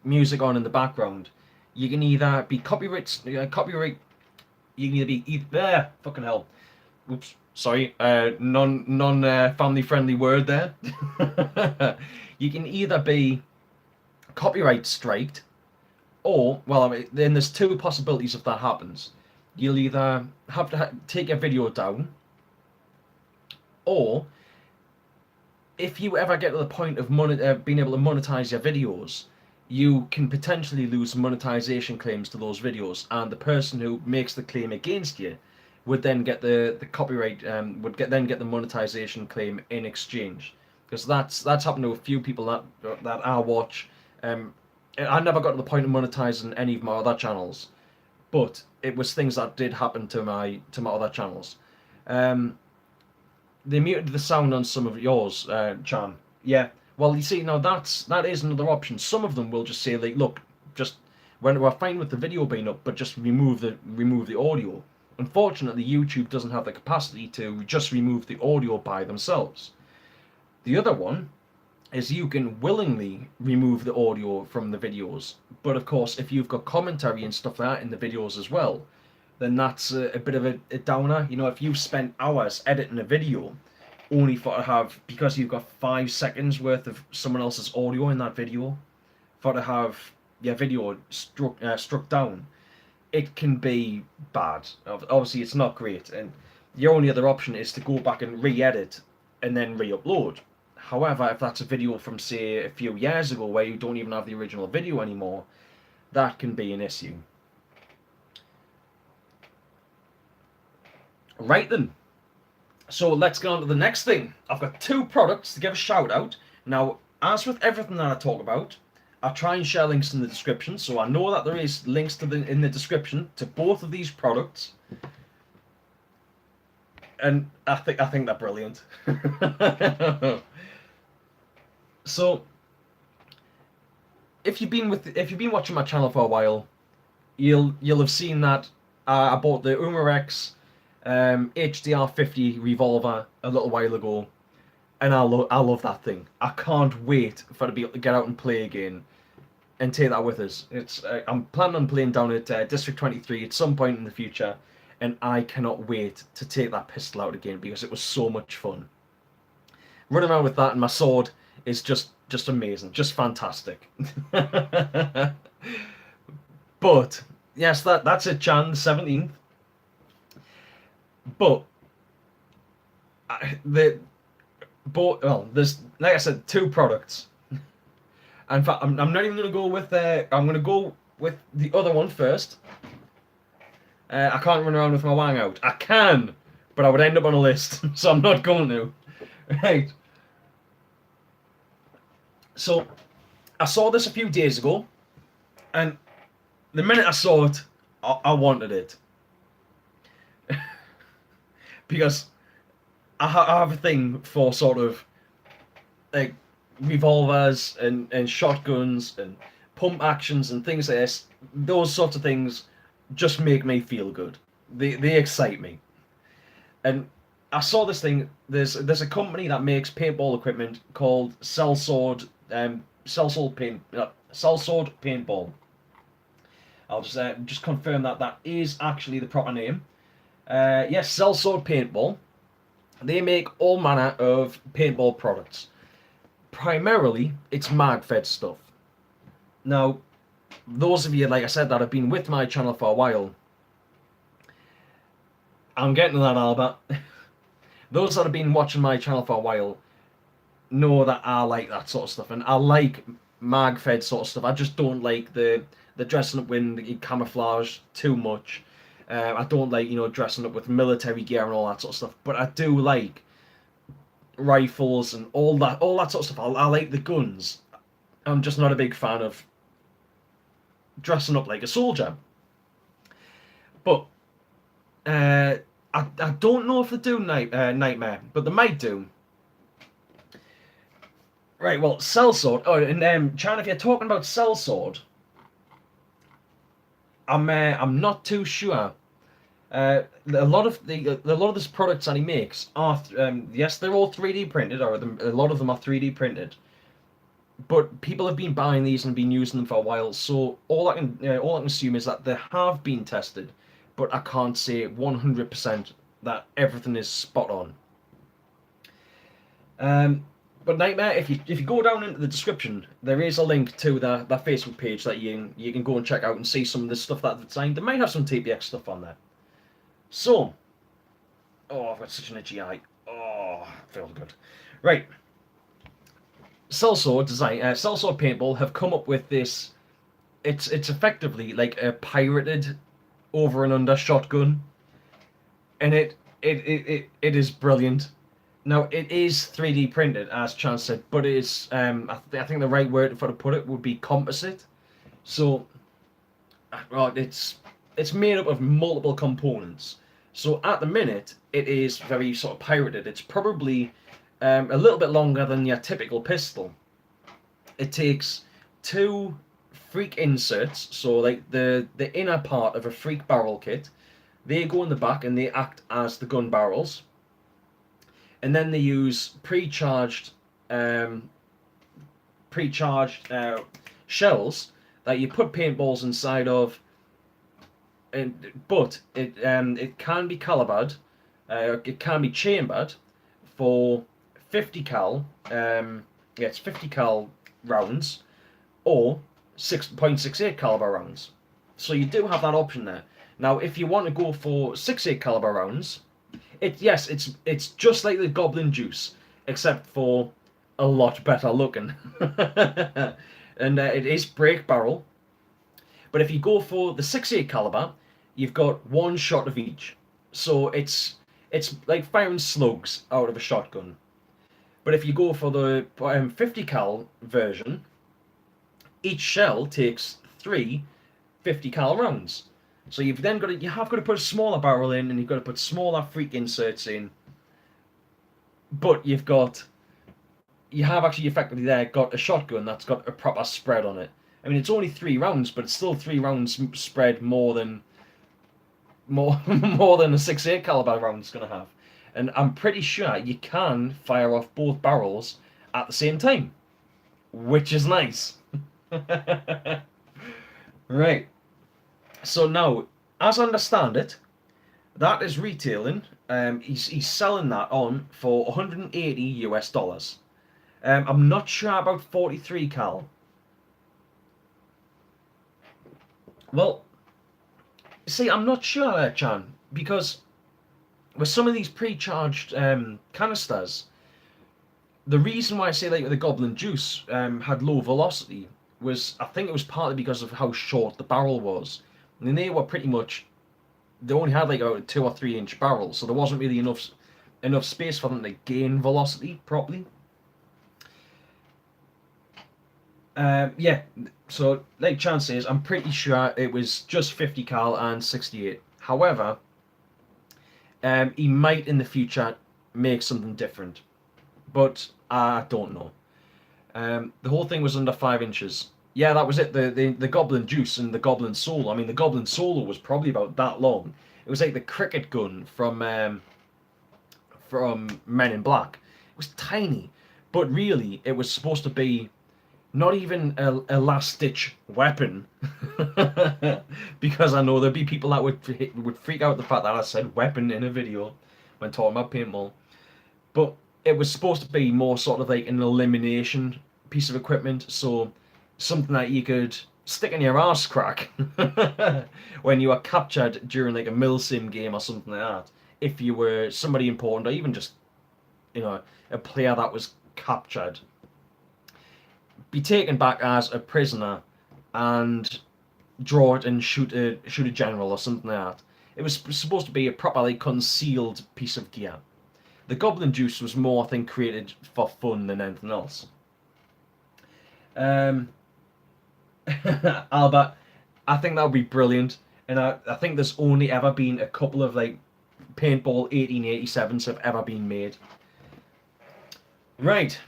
music on in the background, you can either be copyright. You can either be fucking hell. Oops, sorry. Non family friendly word there. You can either be copyright striked, or, well, I mean, then there's 2 possibilities if that happens. You'll either have to take your video down, or if you ever get to the point of being able to monetize your videos, you can potentially lose monetization claims to those videos, and the person who makes the claim against you would then get the copyright, would get the monetization claim in exchange. Because that's happened to a few people that I watch. I never got to the point of monetizing any of my other channels, but it was things that did happen to my other channels. They muted the sound on some of yours, Chan. Yeah. Well, you see, now that is another option. Some of them will just say, like, look, just when we're fine with the video being up, but just remove the audio. Unfortunately, YouTube doesn't have the capacity to just remove the audio by themselves. The other one is you can willingly remove the audio from the videos, but of course, if you've got commentary and stuff like that in the videos as well, then that's a bit of a downer. You know, if you've spent hours editing a video only for to have, because you've got 5 seconds worth of someone else's audio in that video, for to have your video struck down, it can be bad. Obviously, it's not great, and your only other option is to go back and re-edit and then re-upload. However, if that's a video from, say, a few years ago where you don't even have the original video anymore, that can be an issue. Right then. So let's get on to the next thing. I've got 2 products to give a shout out. Now, as with everything that I talk about, I try and share links in the description, so I know that there is links in the description to both of these products, and I think they're brilliant. So, if you've been watching my channel for a while, you'll have seen that I bought the umarex HDR50 revolver a little while ago, and I love that thing. I can't wait for to be able to get out and play again and take that with us. I'm planning on playing down at District 23 at some point in the future, and I cannot wait to take that pistol out again because it was so much fun. Running around with that and my sword is just amazing, just fantastic. But yes, that's it, Jan 17th. But there's, like I said, 2 products. In fact, I'm not even going to go with I'm going to go with the other one first. I can't run around with my wang out. I can, but I would end up on a list, so I'm not going to. Right. So, I saw this a few days ago, and the minute I saw it, I wanted it. Because I have a thing for sort of like revolvers and shotguns and pump actions and things like this. Those sorts of things just make me feel good. They excite me. And I saw this thing. There's a company that makes paintball equipment called Sellsword Paintball. I'll just confirm that is actually the proper name. Yes, Sellsword Paintball. They make all manner of paintball products. Primarily, it's mag-fed stuff. Now, those of you, like I said, that have been with my channel for a while, I'm getting to that, Albert. Those that have been watching my channel for a while know that I like that sort of stuff, and I like mag-fed sort of stuff. I just don't like the dressing up in the camouflage too much. I don't like, dressing up with military gear and all that sort of stuff. But I do like rifles and all that sort of stuff. I like the guns. I'm just not a big fan of dressing up like a soldier. But I don't know if they do Nightmare, but they might do. Right, well, Sellsword. Oh, and Chan, if you're talking about Sellsword, I'm not too sure. A lot of this products that he makes are yes, they're all 3D printed, or a lot of them are 3D printed. But people have been buying these and been using them for a while, so all I can assume is that they have been tested, but I can't say 100% that everything is spot on. But Nightmare, if you go down into the description, there is a link to their Facebook page that you can go and check out and see some of the stuff that they've designed. They might have some TPX stuff on there. So, I've got such an itchy eye. Oh, feels good. Right. Sellsword Paintball have come up with this. It's effectively like a pirated over and under shotgun, and it is brilliant. Now, it is 3D printed, as Chance said, but it is, I think the right word to put it would be composite. So, well, it's made up of multiple components. So, at the minute, it is very sort of pirated. It's probably a little bit longer than your typical pistol. it takes two freak inserts, so like the inner part of a freak barrel kit. They go in the back and they act as the gun barrels. And then they use um, pre-charged shells that you put paintballs inside of. But it can be calibered, it can be chambered for 50 cal. Yeah, it's 50 cal rounds or 6.68 caliber rounds. So you do have that option there. Now, if you want to go for 6.8 caliber rounds, it's just like the Goblin Juice, except for a lot better looking, and it is break barrel. But if you go for the 6.8 caliber, you've got one shot of each, so it's like firing slugs out of a shotgun. But if you go for the 50 cal version, each shell takes three 50 cal rounds. So you have got to put a smaller barrel in, and you've got to put smaller freak inserts in. But you have actually effectively there got a shotgun that's got a proper spread on it. I mean, it's only 3 rounds, but it's still 3 rounds spread more than more than a 6.8 caliber round is going to have. And I'm pretty sure you can fire off both barrels at the same time, which is nice. Right. So now, as I understand it, that is retailing. He's selling that on for $180 US. I'm not sure about 43 cal. Well, see, I'm not sure, Chan, because with some of these pre-charged canisters, the reason why I say like the Goblin Juice had low velocity was, I think it was partly because of how short the barrel was. I mean, they were pretty much, they only had like a 2 or 3 inch barrel, so there wasn't really enough space for them to gain velocity properly. Yeah, so like Chan says, I'm pretty sure it was just 50 cal and 68. However, he might in the future make something different, but I don't know. The whole thing was under 5 inches. Yeah, that was it. The Goblin Juice and the Goblin Solo. I mean, the Goblin Solo was probably about that long. It was like the cricket gun from Men in Black. It was tiny, but really, it was supposed to be not even a last-ditch weapon, because I know there'd be people that would freak out the fact that I said weapon in a video when talking about paintball. But it was supposed to be more sort of like an elimination piece of equipment, so something that you could stick in your arse crack when you were captured during like a milsim game or something like that. If you were somebody important, or even just a player that was captured, be taken back as a prisoner and draw it and shoot a general or something like that. It was supposed to be a properly concealed piece of gear. The Goblin Juice was more, I think, created for fun than anything else. Albert, I think that would be brilliant, and I think there's only ever been a couple of like paintball 1887s have ever been made. Right.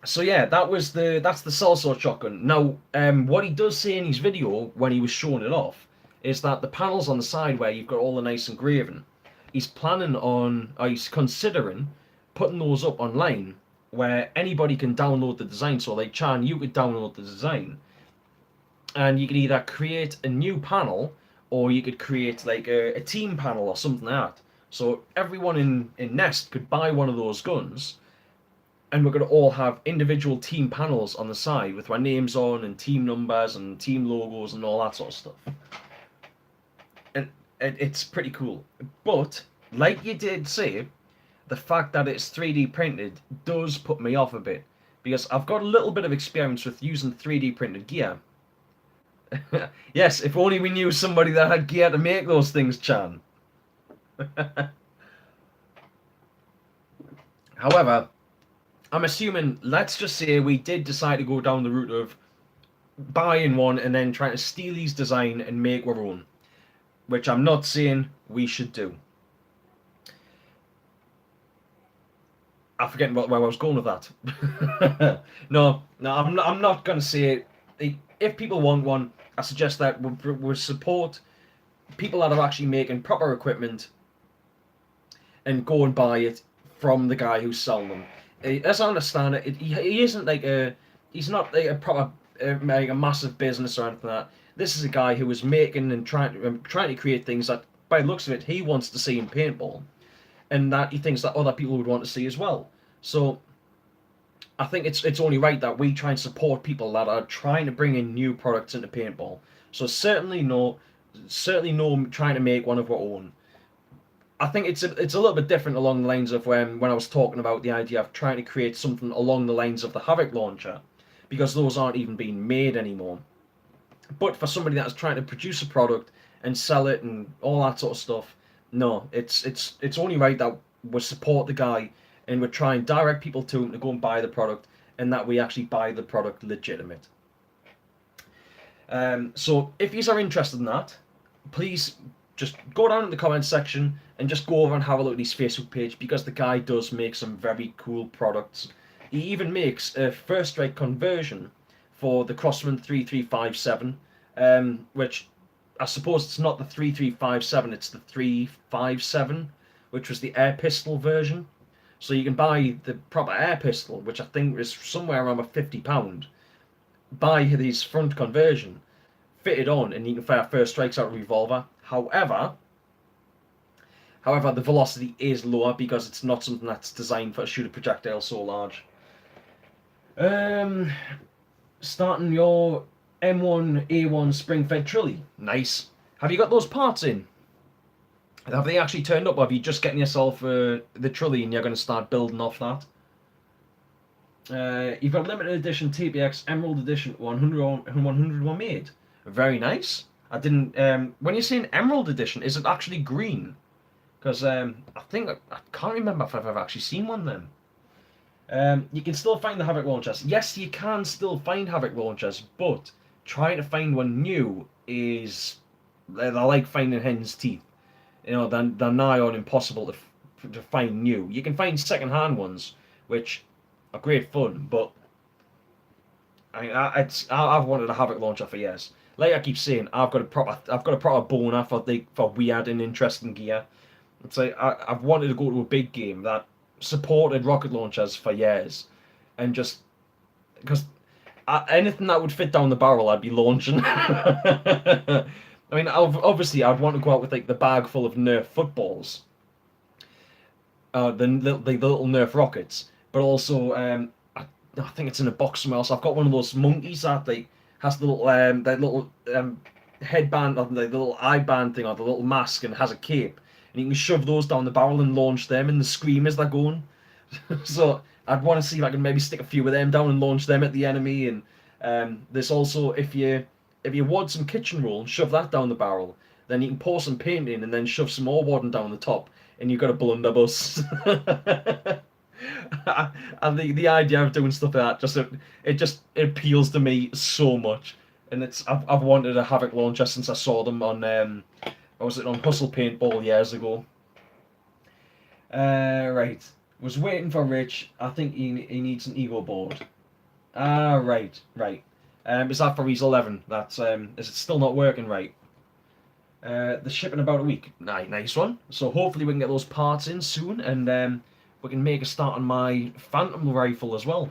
So yeah, that's the Salsa shotgun. Now, what he does say in his video when he was showing it off is that the panels on the side where you've got all the nice engraving, he's planning on, or he's considering putting those up online where anybody can download the design. So like Chan, you could download the design, and you could either create a new panel or you could create like a team panel or something like that. So everyone in Nest could buy one of those guns, and we're going to all have individual team panels on the side with our names on and team numbers and team logos and all that sort of stuff. And it's pretty cool. But, like you did say, the fact that it's 3D printed does put me off a bit, because I've got a little bit of experience with using 3D printed gear. Yes, if only we knew somebody that had gear to make those things, Chan. However, I'm assuming, let's just say we did decide to go down the route of buying one and then trying to steal his design and make our own, which I'm not saying we should do. I forget where I was going with that. No, I'm not going to say it. If people want one, I suggest that we support people that are actually making proper equipment and go and buy it from the guy who's selling them. As I understand it, he isn't like he's not like a proper like a massive business or anything like that. This is a guy who is making and trying to create things that, by the looks of it, he wants to see in paintball, and that he thinks that other people would want to see as well. So I think it's only right that we try and support people that are trying to bring in new products into paintball. So certainly no trying to make one of our own. I think it's a little bit different along the lines of when I was talking about the idea of trying to create something along the lines of the Havoc launcher, because those aren't even being made anymore. But for somebody that's trying to produce a product and sell it and all that sort of stuff, no, it's only right that we support the guy and we try and direct people to him to go and buy the product, and that we actually buy the product legitimate. So if you are interested in that, please just go down in the comments section and just go over and have a look at his Facebook page, because the guy does make some very cool products. He even makes a first strike conversion for the Crossman 3357, which I suppose it's not the 3357, it's the 357, which was the air pistol version. So you can buy the proper air pistol, which I think is somewhere around £50, buy his front conversion, fit it on, and you can fire first strikes out of a revolver. However, the velocity is lower because it's not something that's designed for a shoot a projectile so large. Starting your M1A1 spring-fed trolley. Nice. Have you got those parts in? Have they actually turned up, or have you just getting yourself the trolley and you're going to start building off that? You've got limited edition TPX Emerald Edition 101 made. Very nice. I didn't. When you're saying Emerald Edition, is it actually green? Because I think I can't remember if I've ever actually seen one then. You can still find the Havoc launchers. Yes, you can still find Havoc launchers, but trying to find one new is they're like finding hen's teeth. You know, they're nigh on impossible to find new. You can find second-hand ones, which are great fun, but I've wanted a Havoc launcher for years. Like I keep saying, I've got a proper boner for weird and interesting gear. It's like I've wanted to go to a big game that supported rocket launchers for years, and just because anything that would fit down the barrel, I'd be launching. I mean, obviously, I'd want to go out with like the bag full of Nerf footballs, the little Nerf rockets, but also I think it's in a box somewhere else. I've got one of those monkeys that has the little that little headband, or the little eye band thing, or the little mask, and has a cape, and you can shove those down the barrel and launch them, and the scream as they're going. So I'd want to see if I can maybe stick a few of them down and launch them at the enemy. And there's also, if you wad some kitchen roll and shove that down the barrel, then you can pour some paint in and then shove some more wadding down the top, and you've got a blunderbuss. And the idea of doing stuff like that it appeals to me so much, and I've wanted a Havoc launcher since I saw them on on Hustle Paintball years ago. Right, was waiting for Rich. I think he needs an ego board. Right. Is that for his 11? That's is it still not working right? The ship in about a week. Nice one. So hopefully we can get those parts in soon, and we can make a start on my Phantom rifle as well.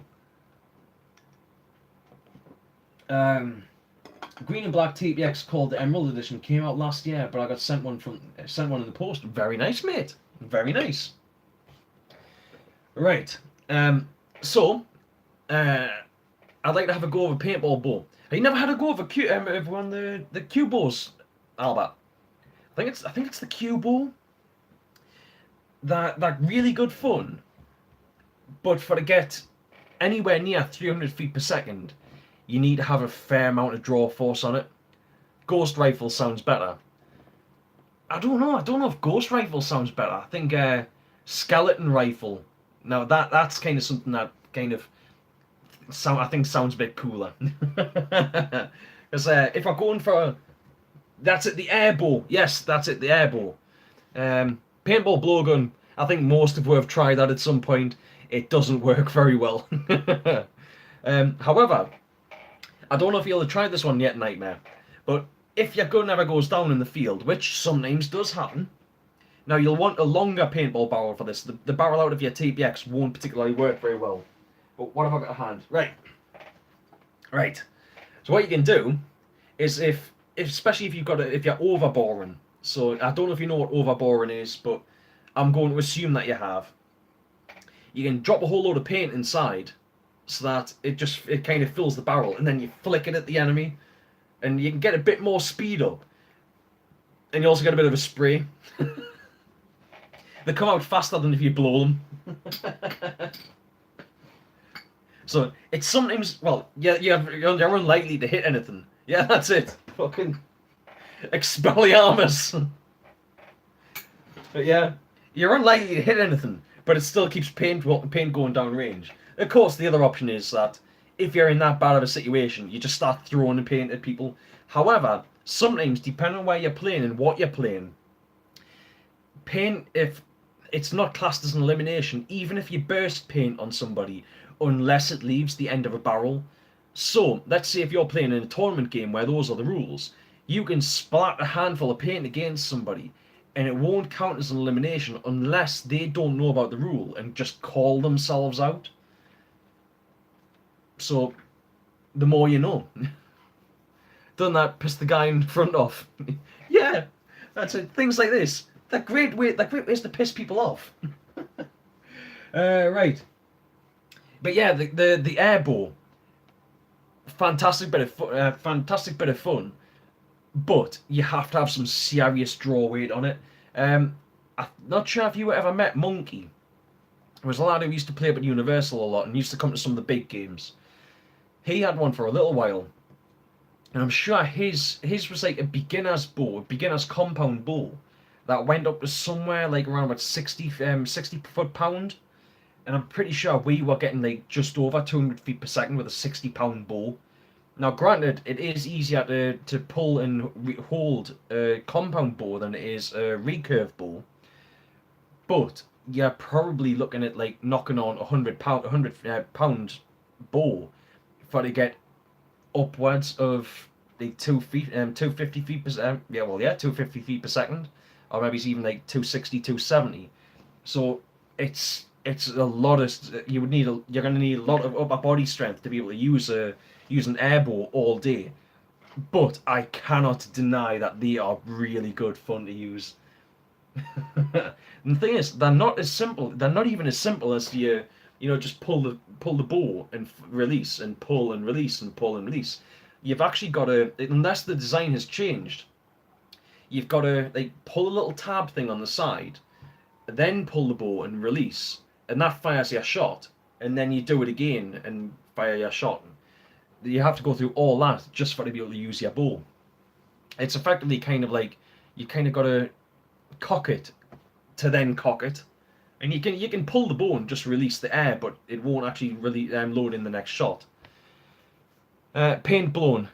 Green and black TPX called the Emerald Edition came out last year, but I got sent one in the post. Very nice, mate. Very nice. Right. So I'd like to have a go of a paintball bow. Have you never had a go of the Q bows, Albert? I think it's the Q bow. That really good fun, but for to get anywhere near 300 feet per second, you need to have a fair amount of draw force on it. Ghost rifle sounds better. I don't know if Ghost rifle sounds better. I think skeleton rifle. Now that's kind of something that kind of sounds a bit cooler. Because if I'm going for that's it, the air bow. Yes, that's it, the air bow. Paintball blowgun. I think most of you have tried that at some point. it doesn't work very well. However, I don't know if you'll have tried this one yet, Nightmare, but if your gun ever goes down in the field, which sometimes does happen, now you'll want a longer paintball barrel for this. The barrel out of your TPX won't particularly work very well. But what have I got at hand? Right. So what you can do is especially if if you're overboring. So I don't know if you know what overboring is, but I'm going to assume that you have. You can drop a whole load of paint inside, so that it kind of fills the barrel, and then you flick it at the enemy, and you can get a bit more speed up, and you also get a bit of a spray. They come out faster than if you blow them. So it's sometimes, well, you're unlikely to hit anything. Yeah, that's it. Fucking Expelliarmus. But yeah, you're unlikely to hit anything, but it still keeps paint going down range. Of course, the other option is that if you're in that bad of a situation, you just start throwing the paint at people. However, sometimes, depending on where you're playing and what you're playing, paint, if it's not classed as an elimination, even if you burst paint on somebody, unless it leaves the end of a barrel. So, let's say if you're playing in a tournament game where those are the rules, you can splat a handful of paint against somebody, and it won't count as an elimination unless they don't know about the rule and just call themselves out. So, the more you know. Doesn't that piss the guy in front off? Yeah, that's it. Things like this. They're great ways to piss people off. Right. But yeah, the air bow, fantastic bit of fun, but you have to have some serious draw weight on it. I'm not sure if you ever met Monkey. There was a lad who used to play up at Universal a lot and used to come to some of the big games. He had one for a little while, and I'm sure his was like a beginner's compound bow that went up to somewhere like around about 60 foot-pound. And I'm pretty sure we were getting like just over 200 feet per second with a 60-pound bow. Now, granted, it is easier to pull and hold a compound bow than it is a recurve bow, but you're probably looking at like knocking on a 100-pound bow for to get upwards of like 2 feet, 250 feet per second. 250 feet per second, or maybe it's even like 260, 270. So it's a lot of you're going to need a lot of upper body strength to be able to use an air bow all day. But I cannot deny that they are really good fun to use. And the thing is, they're not as simple. They're not even as simple as just pull the bow and release and pull and release and pull and release. You've actually got to, unless the design has changed, you've got to like pull a little tab thing on the side, then pull the bow and release. And that fires your shot, and then you do it again and fire your shot. You have to go through all that just for to be able to use your bow. It's effectively kind of like you kind of got to cock it to then cock it, and you can pull the bow and just release the air, but it won't actually really load in the next shot. Paint blown,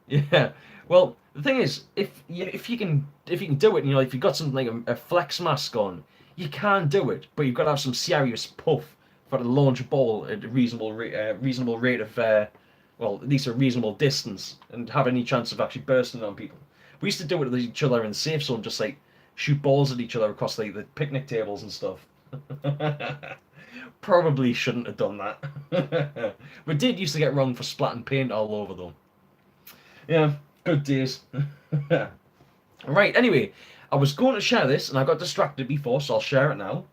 yeah. Well, the thing is, if you can do it, and if you've got something like a flex mask on. You can do it, but you've got to have some serious puff for to launch a ball at a reasonable rate of, at least a reasonable distance, and have any chance of actually bursting on people. We used to do it with each other in the safe zone, just like shoot balls at each other across like the picnic tables and stuff. Probably shouldn't have done that. We did used to get wrong for splatting paint all over though. Yeah, good days. Right, anyway. I was going to share this, and I got distracted before, so I'll share it now.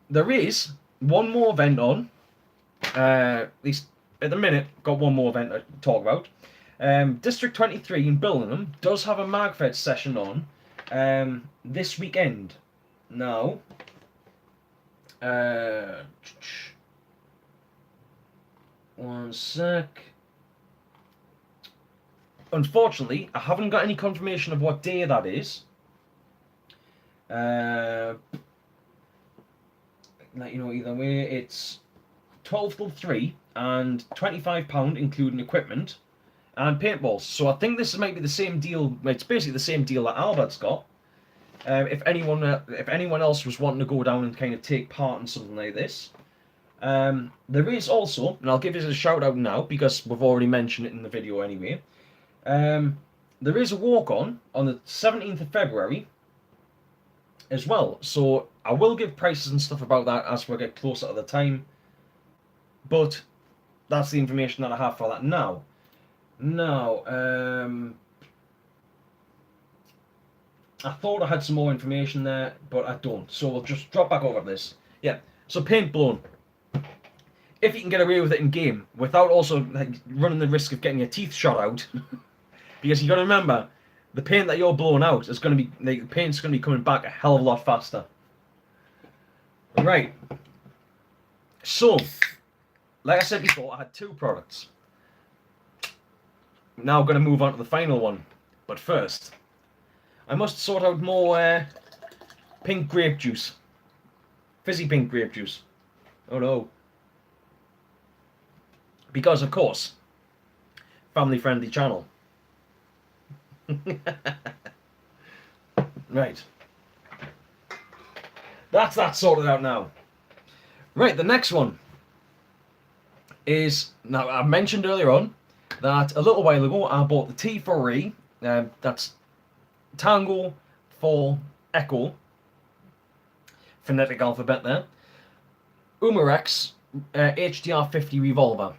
There is one more event on. At least at the minute, got one more event to talk about. District 23 in Billingham does have a MagFed session on this weekend. Now, one sec. Unfortunately, I haven't got any confirmation of what day that is. Either way, it's 12 till 3 and £25 including equipment and paintballs. So I think this might be the same deal. It's basically the same deal that Albert's got. If anyone else was wanting to go down and kind of take part in something like this, there is also, and I'll give it a shout out now because we've already mentioned it in the video anyway. There is a walk-on the 17th of February as well. So I will give prices and stuff about that as we get closer to the time. But that's the information that I have for that now. Now, I thought I had some more information there, but I don't. So we'll just drop back over this. Yeah, so paintball. If you can get away with it in game without also like running the risk of getting your teeth shot out, because you got to remember, the paint that you're blowing out is going to be the paint's going to be coming back a hell of a lot faster. Right. So, like I said before, I had two products. Now I'm going to move on to the final one, but first, I must sort out more pink grape juice, fizzy pink grape juice. Oh no. Because, of course, family-friendly channel. Right. That's that sorted out now. Right, the next one is, now I mentioned earlier on that a little while ago I bought the T4E, that's Tango for Echo, phonetic alphabet there, umarex HDR50 revolver.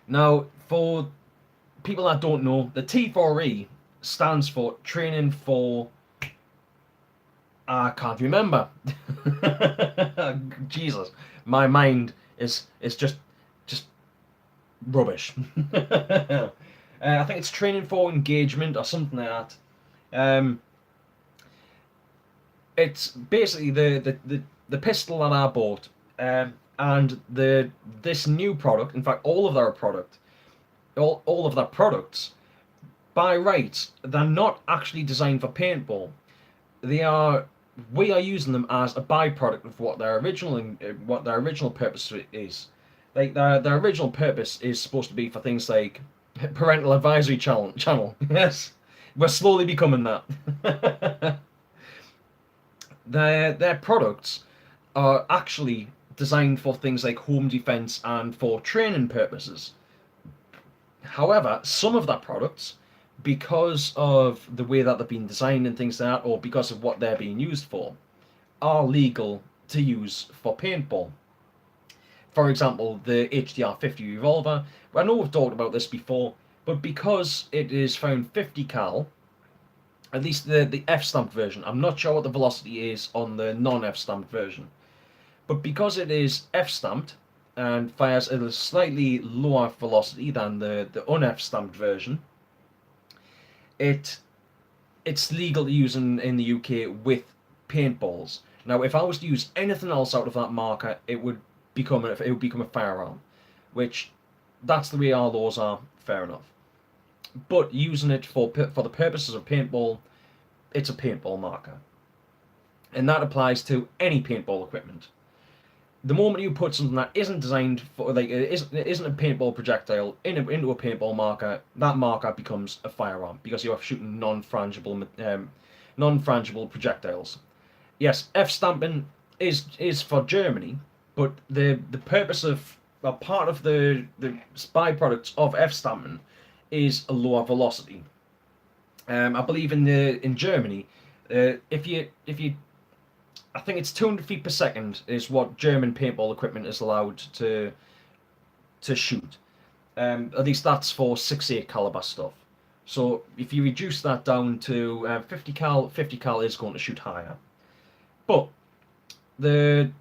Now, for people that don't know, the T4E stands for Training for... I can't remember. Jesus, my mind is just rubbish. I think it's Training for Engagement or something like that. It's basically the pistol that I bought. And this new product, in fact, all of their products, by rights, they're not actually designed for paintball. We are using them as a byproduct of what their original purpose is. Like their original purpose is supposed to be for things like parental advisory channel. Yes, we're slowly becoming that. Their products are actually designed for things like home defense and for training purposes. However, some of their products, because of the way that they've been designed and things like that, or because of what they're being used for, are legal to use for paintball. For example, the HDR50 revolver. I know we've talked about this before, but because it is found 50 cal, at least the F-stamped version, I'm not sure what the velocity is on the non-F-stamped version, but because it is F-stamped and fires at a slightly lower velocity than the un-F-stamped version, it's legal to use in the UK with paintballs. Now, if I was to use anything else out of that marker, it would become a firearm, which that's the way our laws are. Fair enough. But using it for the purposes of paintball, it's a paintball marker, and that applies to any paintball equipment. The moment you put something that isn't designed for, like, it isn't a paintball projectile into a paintball marker, that marker becomes a firearm because you're shooting non-frangible projectiles. Yes, F-stamping is for Germany, but the purpose of, well, part of the byproducts of F-stamping is a lower velocity. I believe in Germany, if you I think it's 200 feet per second is what German paintball equipment is allowed to shoot. At least that's for 6.8 caliber stuff. So if you reduce that down to 50 cal is going to shoot higher. But the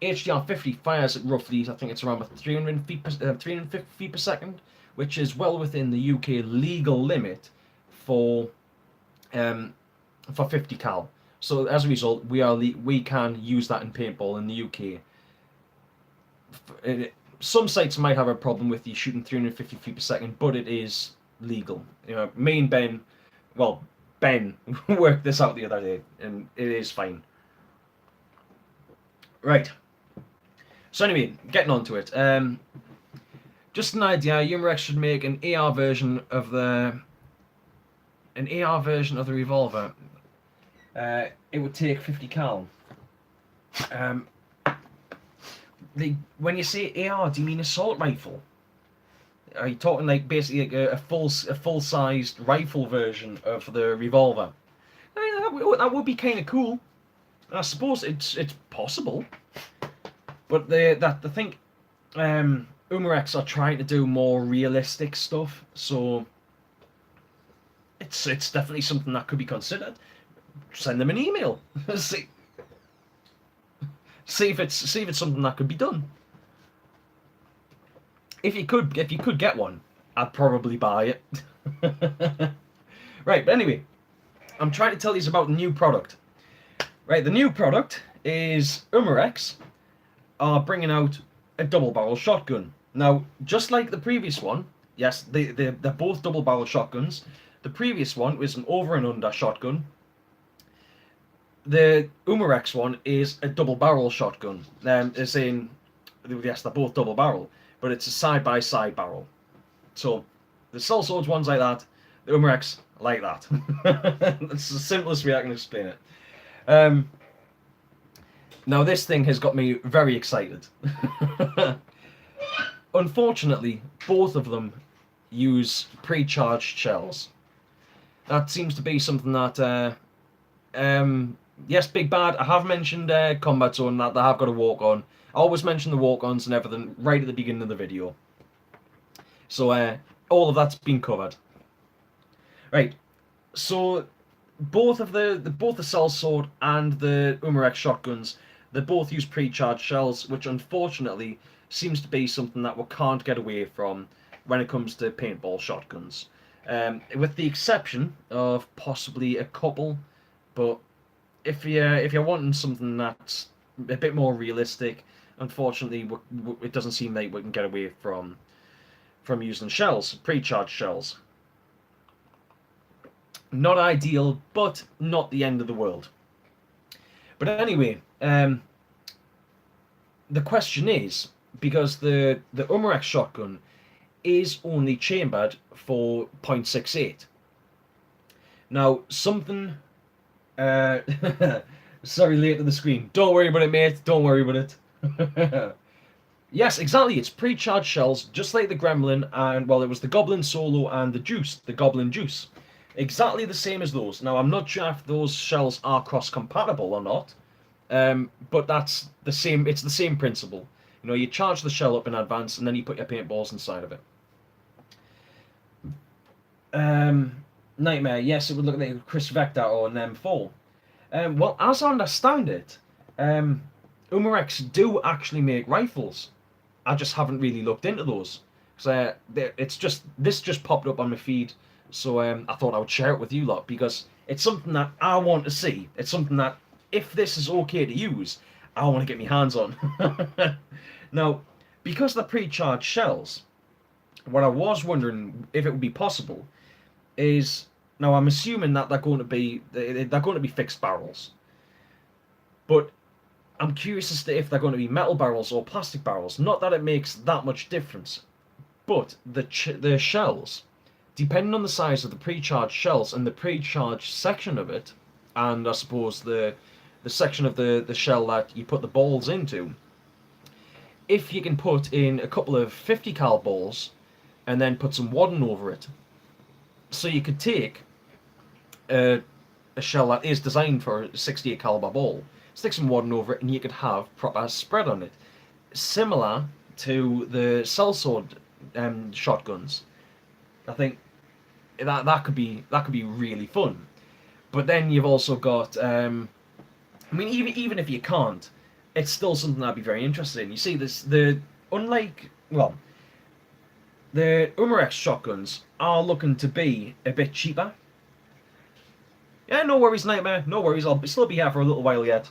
HDR50 fires at roughly, I think it's around 350 feet per second, which is well within the UK legal limit for 50 cal. So as a result, we can use that in paintball in the UK. Some sites might have a problem with you shooting 350 feet per second, but it is legal. You know, me and Ben worked this out the other day, and it is fine. Right. So anyway, getting on to it. Just an idea, umarex should make an AR version of the revolver. it would take 50 cal. When you say AR, do you mean assault rifle? Are you talking like basically like a full-sized rifle version of the revolver? I mean, that would be kind of cool. I suppose it's possible, but the thing, umarex are trying to do more realistic stuff, so it's definitely something that could be considered. Send them an email. see if it's something that could be done. If you could get one, I'd probably buy it. Right, but anyway, I'm trying to tell you about the new product. Right, the new product is umarex are bringing out a double barrel shotgun. Now, just like the previous one, yes, they're both double barrel shotguns. The previous one was an over and under shotgun. The umarex one is a double barrel shotgun. As in, yes, they're both double barrel, but it's a side by side barrel. So the sellswords one's like that, the umarex like that. That's the simplest way I can explain it. Now this thing has got me very excited. Unfortunately, both of them use pre-charged shells. That seems to be something that, yes, Big Bad, I have mentioned combat zone that I have got to walk on. I always mention the walk-ons and everything right at the beginning of the video. So all of that's been covered. Right, so both the sellsword and the umarex shotguns, they both use pre-charged shells, which unfortunately seems to be something that we can't get away from when it comes to paintball shotguns. With the exception of possibly a couple, but if you're wanting something that's a bit more realistic, unfortunately, it doesn't seem like we can get away from using shells, pre-charged shells. Not ideal, but not the end of the world. But anyway, the question is, because the umarex shotgun is only chambered for 0.68. Now, something... sorry, late to the screen. Don't worry about it, mate. Don't worry about it. Yes, exactly. It's pre-charged shells, just like the Gremlin, and, well, it was the Goblin Solo and the Juice, the Goblin Juice. Exactly the same as those. Now, I'm not sure if those shells are cross-compatible or not, but that's the same. It's the same principle. You know, you charge the shell up in advance, and then you put your paintballs inside of it. Nightmare, yes, it would look like Chris Vector or an M4. Well, as I understand it, umarex do actually make rifles. I just haven't really looked into those. So this just popped up on my feed, so I thought I would share it with you lot, because it's something that I want to see. It's something that, if this is okay to use, I want to get my hands on. Now, because they're pre-charged shells, what I was wondering if it would be possible is, now I'm assuming that they're going to be fixed barrels, but I'm curious as to if they're going to be metal barrels or plastic barrels. Not that it makes that much difference, but the shells, depending on the size of the pre-charged shells and the pre-charged section of it, and I suppose the section of the shell that you put the balls into, if you can put in a couple of 50 cal balls and then put some wadding over it, so you could take a shell that is designed for a 68 caliber ball, stick some wadding over it, and you could have proper spread on it, similar to the sellsword shotguns. I think that could be really fun. But then you've also got, I mean, even if you can't, it's still something I'd be very interested in. You see, the umarex shotguns are looking to be a bit cheaper. Yeah, no worries, Nightmare. No worries. I'll still be here for a little while yet.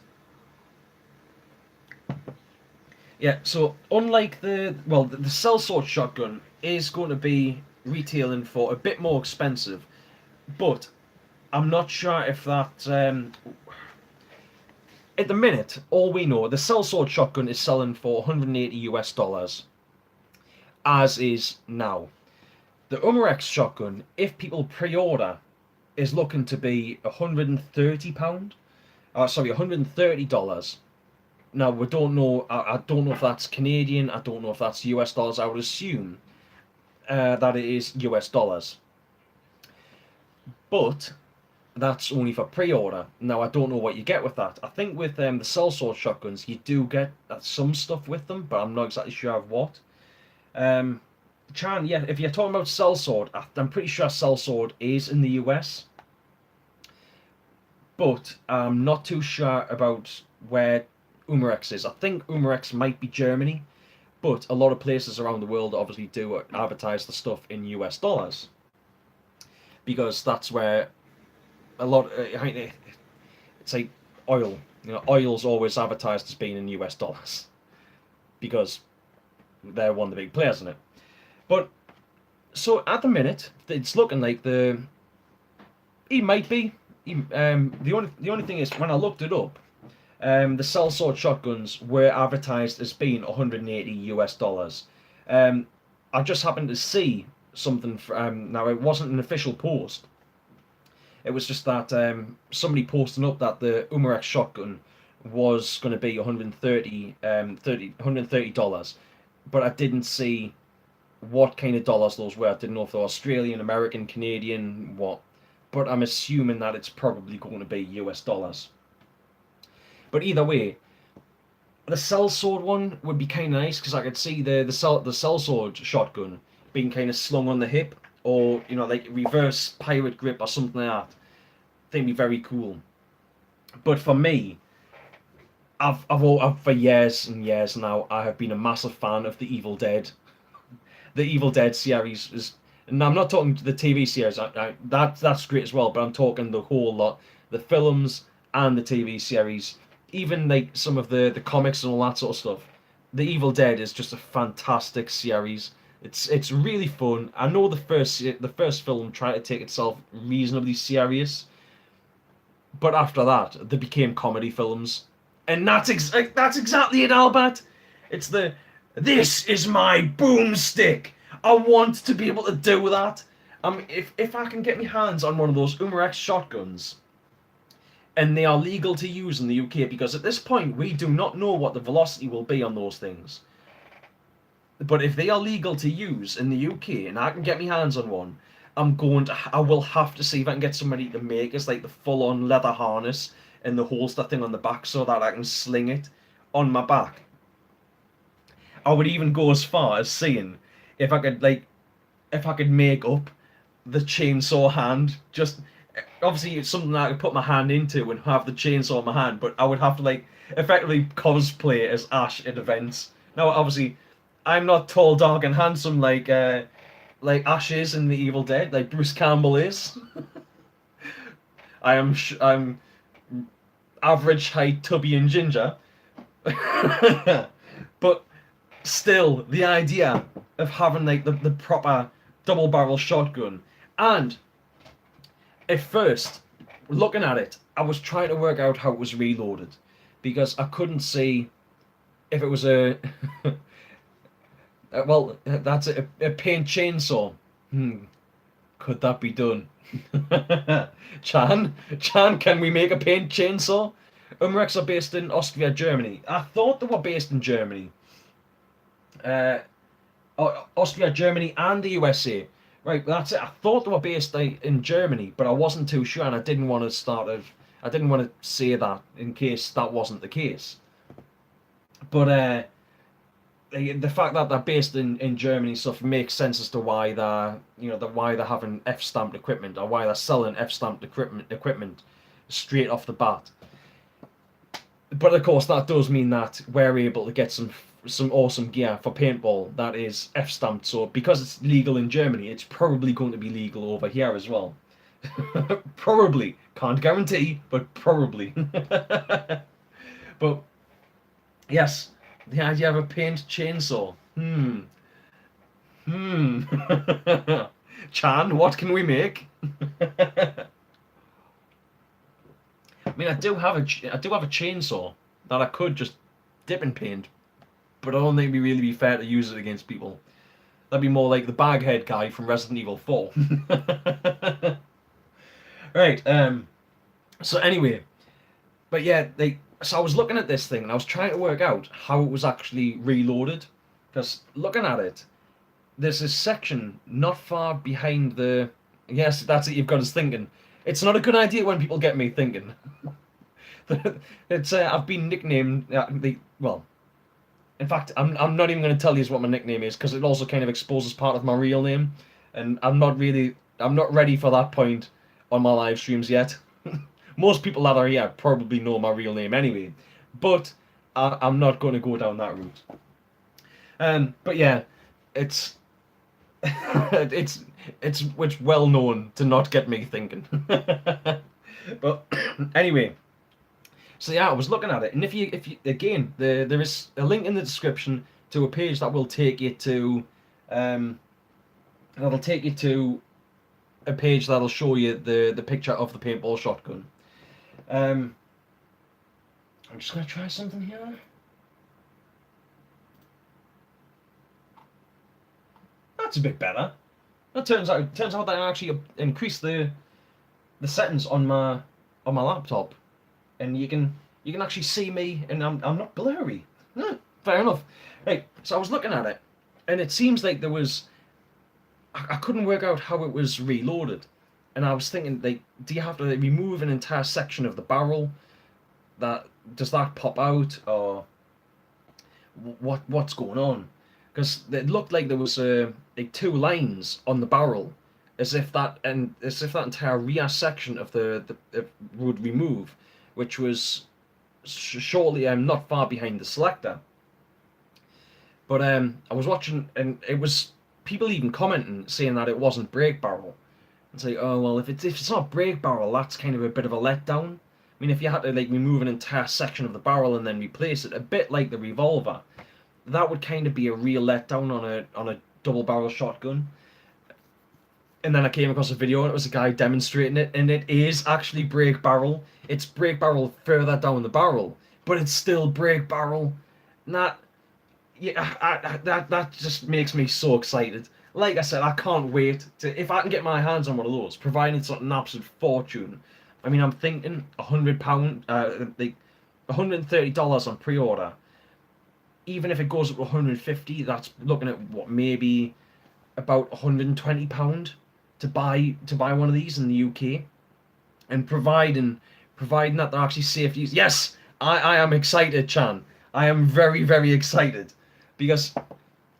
Yeah, so unlike the sellsword shotgun is going to be retailing for a bit more expensive, but I'm not sure if that... at the minute, all we know, the sellsword shotgun is selling for $180 US, as is now. The umarex shotgun, if people pre-order is looking to be £130. Sorry, $130. Now we don't know. I don't know if that's Canadian. I don't know if that's US dollars. I would assume that it is US dollars. But that's only for pre-order. Now I don't know what you get with that. I think with the sellsword shotguns, you do get some stuff with them, but I'm not exactly sure of what. Chan, yeah, if you're talking about sellsword, I'm pretty sure sellsword is in the US, but I'm not too sure about where umarex is. I think umarex might be Germany, but a lot of places around the world obviously do advertise the stuff in US dollars because that's where a lot. It's like oil. You know, oil's always advertised as being in US dollars because they're one of the big players in it. But so at the minute, it's looking like he might be. The only thing is when I looked it up, the sellsword shotguns were advertised as being 180 US dollars. I just happened to see something. Now it wasn't an official post. It was just that somebody posting up that the umarex shotgun was going to be $130, but I didn't see what kind of dollars those were. I didn't know if they were Australian, American, Canadian, what. But I'm assuming that it's probably going to be US dollars. But either way, the sellsword one would be kind of nice because I could see the sellsword shotgun being kind of slung on the hip, or like reverse pirate grip or something like that. They'd be very cool. But for me, I've for years and years now, I have been a massive fan of the Evil Dead. The Evil Dead series is, and I'm not talking to the TV series. That's great as well, but I'm talking the whole lot, the films and the TV series, even like some of the comics and all that sort of stuff. The Evil Dead is just a fantastic series. It's really fun. I know the first film tried to take itself reasonably serious, but after that they became comedy films, and that's exactly it, Albert. It's this is my boomstick. I want to be able to do that. If I can get my hands on one of those umarex shotguns, and they are legal to use in the UK, because at this point we do not know what the velocity will be on those things. But if they are legal to use in the UK and I can get my hands on one, I will have to see if I can get somebody to make us like the full-on leather harness and the holster thing on the back so that I can sling it on my back. I would even go as far as seeing if I could make up the chainsaw hand. Just obviously it's something that I could put my hand into and have the chainsaw in my hand, but I would have to like effectively cosplay as Ash at events. Now obviously I'm not tall, dark, and handsome like Ash is in the Evil Dead, like Bruce Campbell is. I'm average height, tubby, and ginger. But still, the idea of having like the proper double barrel shotgun, and at first, looking at it, I was trying to work out how it was reloaded because I couldn't see if it was a well, that's a paint chainsaw. Could that be done? Chan, can we make a paint chainsaw? Umarex are based in Austria, Germany. I thought they were based in Germany. Austria, Germany, and the USA. Right, that's it. I thought they were based in Germany, but I wasn't too sure, and I didn't want to say that in case that wasn't the case. But the fact that they're based in Germany stuff makes sense as to why they're having F-stamped equipment, or why they're selling F-stamped equipment straight off the bat. But of course, that does mean that we're able to get some awesome gear for paintball that is F-stamped. So because it's legal in Germany, it's probably going to be legal over here as well. Probably, can't guarantee, but probably. But yes. The idea of a paint chainsaw. Chan, what can we make? I mean, I do have a chainsaw that I could just dip in paint, but I don't think it'd really be fair to use it against people. That'd be more like the Baghead guy from Resident Evil 4. Right. So anyway, but yeah, so I was looking at this thing and I was trying to work out how it was actually reloaded, because looking at it, there's this section not far behind the. Yes, that's it. You've got us thinking. It's not a good idea when people get me thinking. It's I've been nicknamed well. In fact, I'm not even going to tell you what my nickname is because it also kind of exposes part of my real name, and I'm not ready for that point on my live streams yet. Most people that are here probably know my real name anyway, but I'm not going to go down that route. But yeah, it's it's it's well known to not get me thinking. But anyway, so yeah, I was looking at it, and if you again, there is a link in the description to a page that will take you to, um, that'll take you to a page that'll show you the picture of the paintball shotgun. Um, I'm just gonna try something here. That's a bit better. That turns out that I actually increased the settings on my laptop, and you can actually see me, and I'm not blurry. Fair enough. Right, so I was looking at it, and it seems like there was I couldn't work out how it was reloaded, and I was thinking, like, do you have to remove an entire section of the barrel? That does that pop out, or what's going on? Because it looked like there was like two lines on the barrel, as if that entire rear section of the would remove, which was shortly not far behind the selector. But I was watching, and it was people even commenting saying that it wasn't brake barrel. It's like, oh well, if it's not brake barrel, that's kind of a bit of a letdown. I mean, if you had to like remove an entire section of the barrel and then replace it, a bit like the revolver, that would kind of be a real letdown on a double barrel shotgun. And then I came across a video and it was a guy demonstrating it, and it is actually brake barrel. It's brake barrel further down the barrel, but it's still brake barrel. Not yeah, that just makes me so excited. Like I said, I can't wait to if I can get my hands on one of those, providing it's not an absolute fortune. I mean, I'm thinking £100, like $130 on pre-order. Even if it goes up to 150, that's looking at what, maybe about £120 to buy one of these in the UK, and providing that they're actually safe to use. Yes, I am excited, Chan. I am very very excited because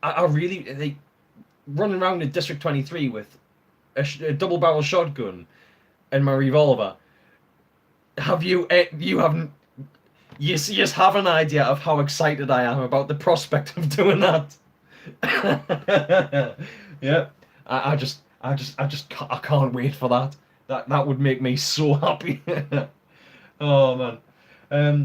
I really like running around in District 23 with a double barrel shotgun and my revolver. Have you you haven't you just have an idea of how excited I am about the prospect of doing that? Yeah, I can't wait for that. That would make me so happy. Oh man.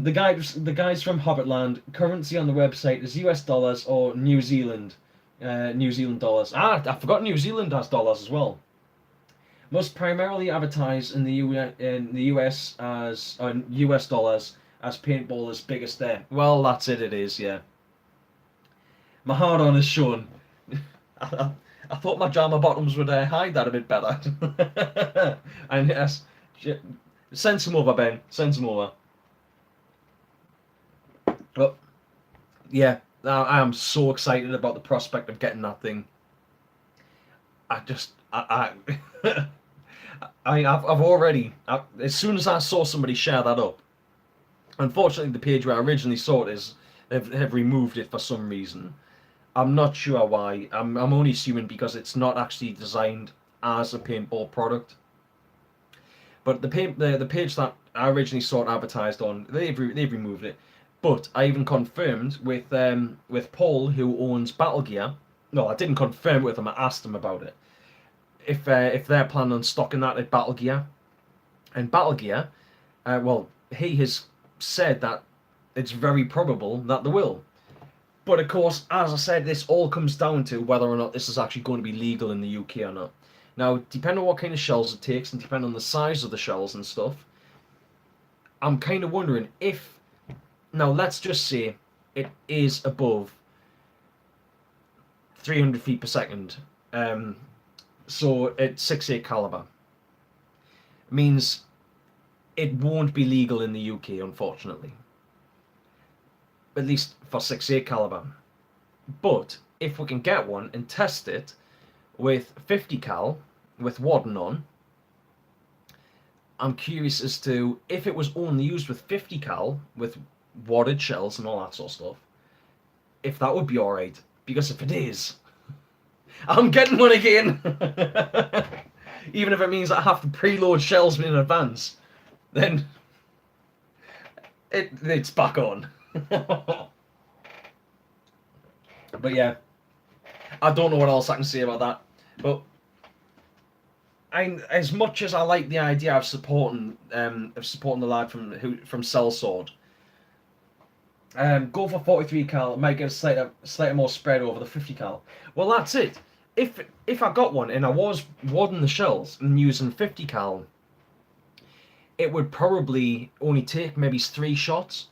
The guys from Hobbitland. Currency on the website is US dollars or New Zealand dollars. Ah, I forgot New Zealand has dollars as well. Most primarily advertised in the US as US dollars, as paintball is biggest there. Well, that's it. It is, yeah. My hard on is shown. I, I thought my jama bottoms would hide that a bit better. And yes, send some over, Ben. Send some over. But yeah, I am so excited about the prospect of getting that thing. I just, I've already, as soon as I saw somebody share that up, unfortunately, the page where I originally saw it is have removed it for some reason. I'm not sure why. I'm only assuming because it's not actually designed as a paintball product. But the page that I originally saw it advertised on, they've removed it. But I even confirmed with Paul, who owns Battle Gear. No, I didn't confirm it with him. I asked him about it. If they're planning on stocking that at Battle Gear, and Battle Gear, well, he has said that it's very probable that they will. But of course, as I said, this all comes down to whether or not this is actually going to be legal in the UK or not. Now, depending on what kind of shells it takes and depending on the size of the shells and stuff, I'm kind of wondering if, now let's just say it is above 300 feet per second, so it's 6.8 caliber. means it won't be legal in the UK, unfortunately. At least for 6.8 caliber. But if we can get one and test it with 50 cal with wadding on, I'm curious as to if it was only used with 50 cal with wadded shells and all that sort of stuff, if that would be alright. Because if it is, I'm getting one again. Even if it means I have to preload shells in advance, then it's back on. But yeah, I don't know what else I can say about that. But as much as I like the idea of supporting the lad from Sellsword, go for 43 cal. Might get a slightly more spread over the 50 cal. Well, that's it. If I got one and I was wadding the shells and using 50 cal, it would probably only take maybe 3 shots.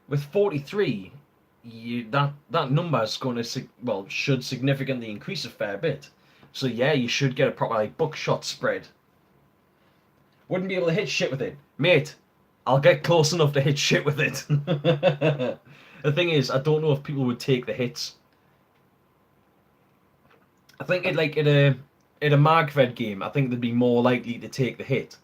With 43, that number is going to should significantly increase a fair bit. So yeah, you should get a proper buckshot spread. Wouldn't be able to hit shit with it, mate. I'll get close enough to hit shit with it. The thing is, I don't know if people would take the hits. I think in a Magved game, I think they'd be more likely to take the hit.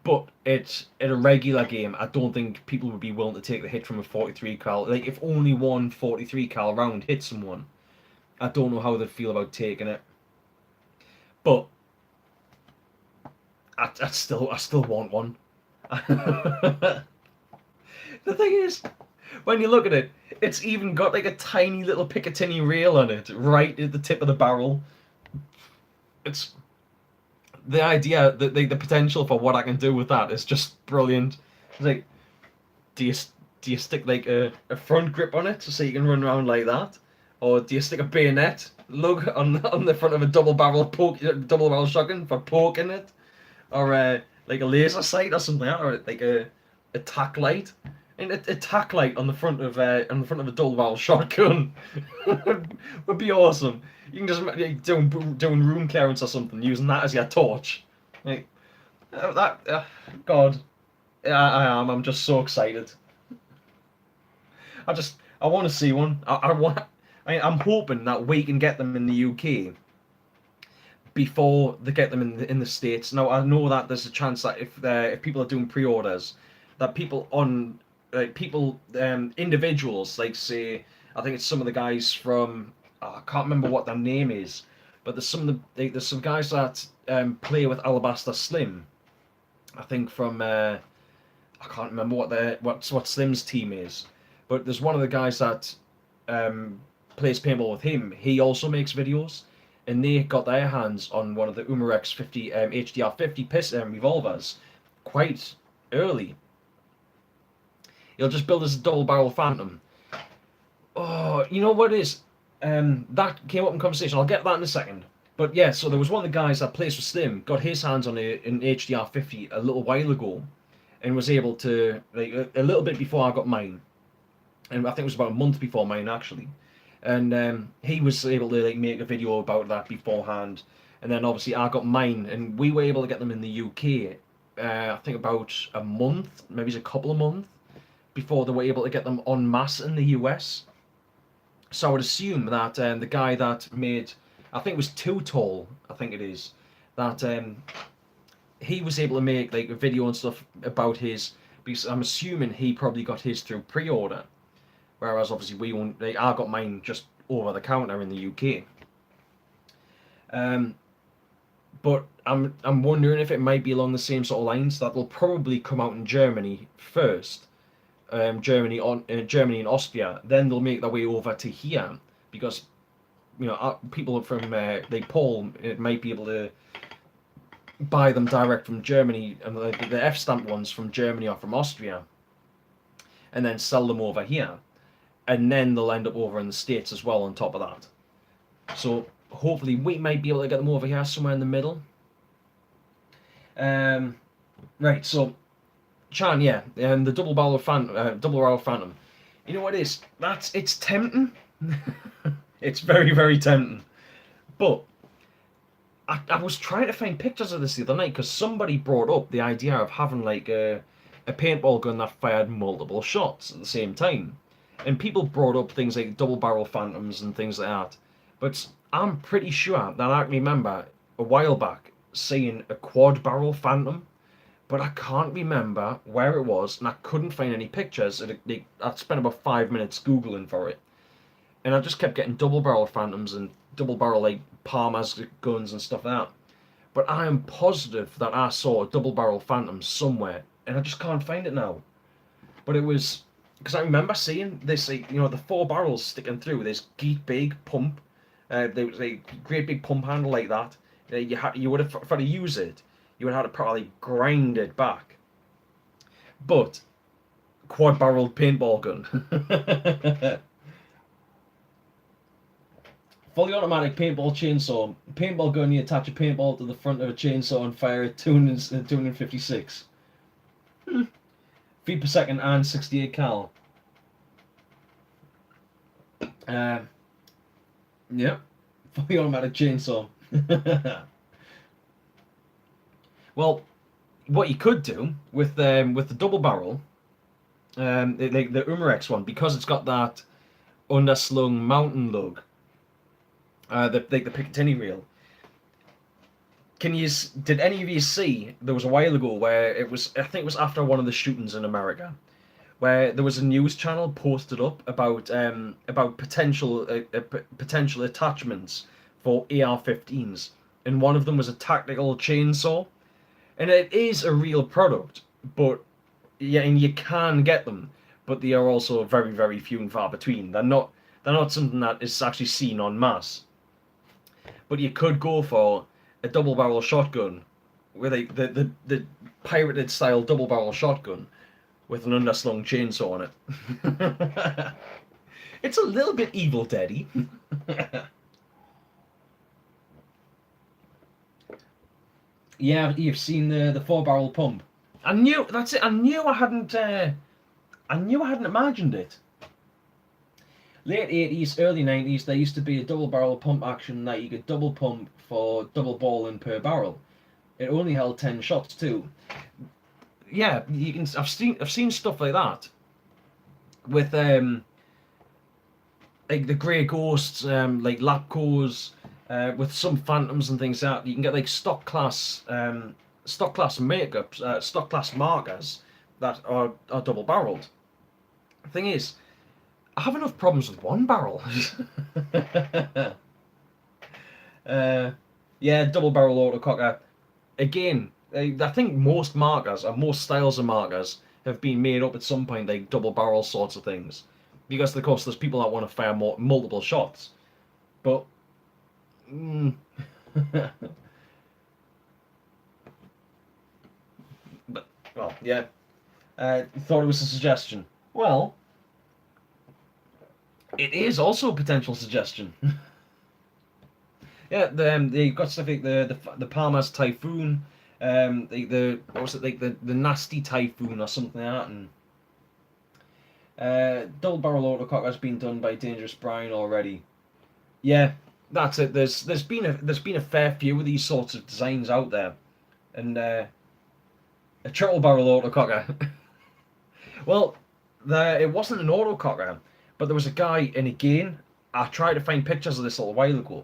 But in a regular game, I don't think people would be willing to take the hit from a 43 cal. Like, if only one 43 cal round hit someone, I don't know how they'd feel about taking it. But I still want one. The thing is, when you look at it, it's even got a tiny little Picatinny rail on it, right at the tip of the barrel. It's the idea, the potential for what I can do with that is just brilliant. It's do you stick a front grip on it so you can run around like that, or do you stick a bayonet lug on the front of a double barrel shotgun for poking it, or a laser sight or something, or a tack light. And a tack light on the front of a double barrel shotgun would be awesome. You can just doing room clearance or something, using that as your torch. God, I am. I'm just so excited. I want to see one. I'm hoping that we can get them in the UK before they get them in the States. Now I know that there's a chance that if people are doing pre-orders, that individuals, say, I think it's some of the guys from, I can't remember what their name is, but there's some guys that play with Alabaster Slim. I think from I can't remember what Slim's team is, but there's one of the guys that plays paintball with him. He also makes videos, and they got their hands on one of the umarex 50 HDR 50 revolvers quite early. He'll just build as a double barrel Phantom. Oh, you know what it is? That came up in conversation. I'll get that in a second. But yeah, so there was one of the guys that plays for Slim, got his hands on an HDR 50 a little while ago, and was able to, a little bit before I got mine. And I think it was about a month before mine, actually. And he was able to make a video about that beforehand. And then obviously I got mine, and we were able to get them in the UK, I think about a month, maybe a couple of months, before they were able to get them en masse in the US. So I would assume that the guy that made, I think it was Too Tall, I think it is, that he was able to make a video and stuff about his, because I'm assuming he probably got his through pre-order, whereas obviously we won't. I got mine just over the counter in the UK. But I'm wondering if it might be along the same sort of lines, that will probably come out in Germany first. Germany and Austria, then they'll make their way over to here, because people from Paul might be able to buy them direct from Germany, and the F-stamped ones from Germany or from Austria, and then sell them over here, and then they'll end up over in the States as well on top of that. So hopefully we might be able to get them over here somewhere in the middle. Right, so Chan, yeah, and the double barrel Phantom. You know what it is? It's tempting. It's very, very tempting. But I was trying to find pictures of this the other night because somebody brought up the idea of having like a paintball gun that fired multiple shots at the same time. And people brought up things like double barrel phantoms and things like that. But I'm pretty sure that I can remember a while back seeing a quad barrel phantom, but I can't remember where it was, and I couldn't find any pictures. I spent about 5 minutes Googling for it, and I just kept getting double barrel phantoms and double barrel like Palmer's guns and stuff like that. But I am positive that I saw a double barrel phantom somewhere, and I just can't find it now. But it was because I remember seeing this, like, the four barrels sticking through this great big pump. There was a great big pump handle like that. You would have for to use it, you would have to probably grind it back. But quad barreled paintball gun. Fully automatic paintball chainsaw. Paintball gun, you attach a paintball to the front of a chainsaw and fire at 256 feet per second and 68 cal. Yeah, fully automatic chainsaw. Well, what you could do with the double barrel, like the umarex one, because it's got that underslung mountain lug, like the Picatinny reel. Did any of you see? There was a while ago where it was. I think it was after one of the shootings in America, where there was a news channel posted up about potential attachments for AR-15s, and one of them was a tactical chainsaw, and it is a real product, but yeah, and you can get them, but they are also very, very few and far between. They're not something that is actually seen en masse. But you could go for a double barrel shotgun with the pirated style double barrel shotgun with an underslung chainsaw on it. It's a little bit Evil Dead-y. Yeah, you've seen the four barrel pump. I knew that's it. I knew I hadn't imagined it. Late 80s, early 90s, there used to be a double barrel pump action that you could double pump for double balling per barrel. It only held 10 shots too. Yeah, you can. I've seen stuff like that with like the Grey Ghosts, like Lapcos, with some Phantoms and things like that. You can get like stock class makeups, stock class markers that are double barreled. The thing is, I have enough problems with one barrel. Yeah, double barrel autococker. Again, I think most markers, or most styles of markers, have been made up at some point like double barrel sorts of things. Because, of course, there's people that want to fire multiple shots. But. But, well, yeah. Thought it was a suggestion. Well, it is also a potential suggestion. Yeah, they've got stuff like the Palmer's Typhoon, what was it, like the Nasty Typhoon or something like that, and double barrel autococker has been done by Dangerous Brian already. Yeah, that's it. There's been a fair few of these sorts of designs out there, and a triple barrel autococker. Well, it wasn't an autococker, but there was a guy, and again, I tried to find pictures of this a little while ago.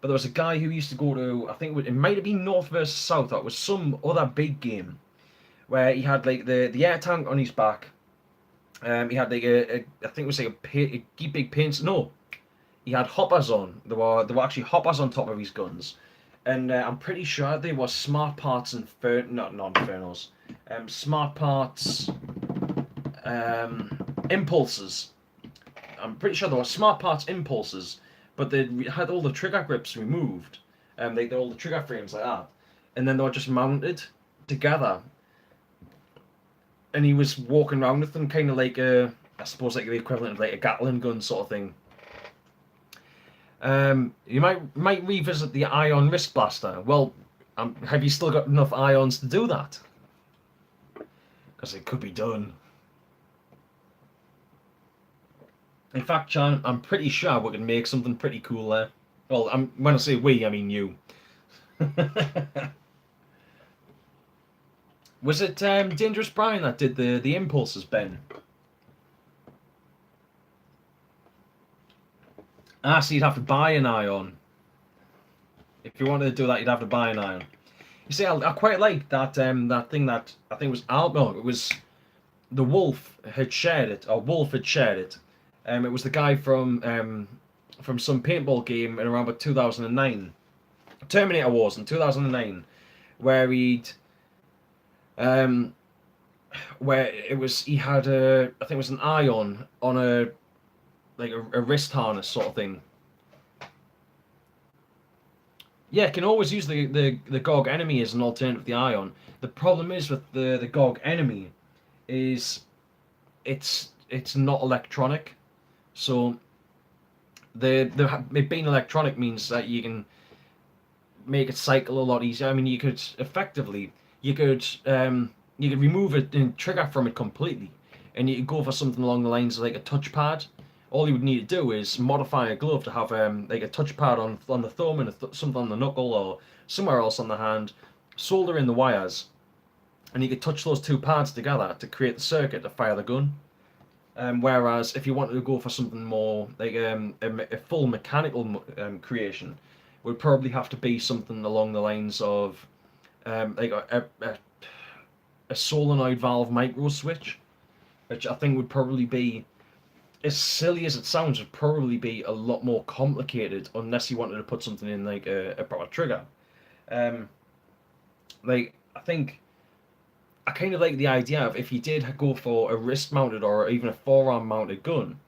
But there was a guy who used to go to, I think it might have been North versus South, or it was some other big game, where he had like the air tank on his back. He had like I think it was like a big paint. No, he had hoppers on. There were actually hoppers on top of his guns, and I'm pretty sure they were smart parts not infernos, smart parts, impulses. I'm pretty sure they were smart parts impulses, but they had all the trigger grips removed, like all the trigger frames like that, and then they were just mounted together. And he was walking around with them, kind of like I suppose like the equivalent of like a Gatling gun sort of thing. You might revisit the ion wrist blaster. Well, have you still got enough ions to do that? Because it could be done. In fact, I'm pretty sure we can make something pretty cool there. Well, when I say we, I mean you. Was it Dangerous Brian that did the impulses, Ben? Ah, so you'd have to buy an ion. If you wanted to do that, you'd have to buy an ion. You see, I quite like that thing that I think was Al. No, it was the Wolf had shared it, or Wolf had shared it. It was the guy from some paintball game in around about 2009, Terminator Wars in 2009, where he'd um where it was he had a I think it was an ion on a like a wrist harness sort of thing. Yeah, can always use the GOG enemy as an alternative to the ion. The problem is with the GOG enemy is it's not electronic. So the it being electronic means that you can make it cycle a lot easier. I mean, you could effectively you could remove it and trigger from it completely, and you could go for something along the lines of like a touchpad. All you would need to do is modify a glove to have like a touchpad on the thumb and something on the knuckle or somewhere else on the hand. Solder in the wires, and you could touch those two pads together to create the circuit to fire the gun. Whereas if you wanted to go for something more like a full mechanical creation, would probably have to be something along the lines of like a solenoid valve micro switch, which I think would probably be, as silly as it sounds, would probably be a lot more complicated unless you wanted to put something in like a proper trigger. Um, like I think I kind of like the idea of if you did go for a wrist mounted or even a forearm mounted gun,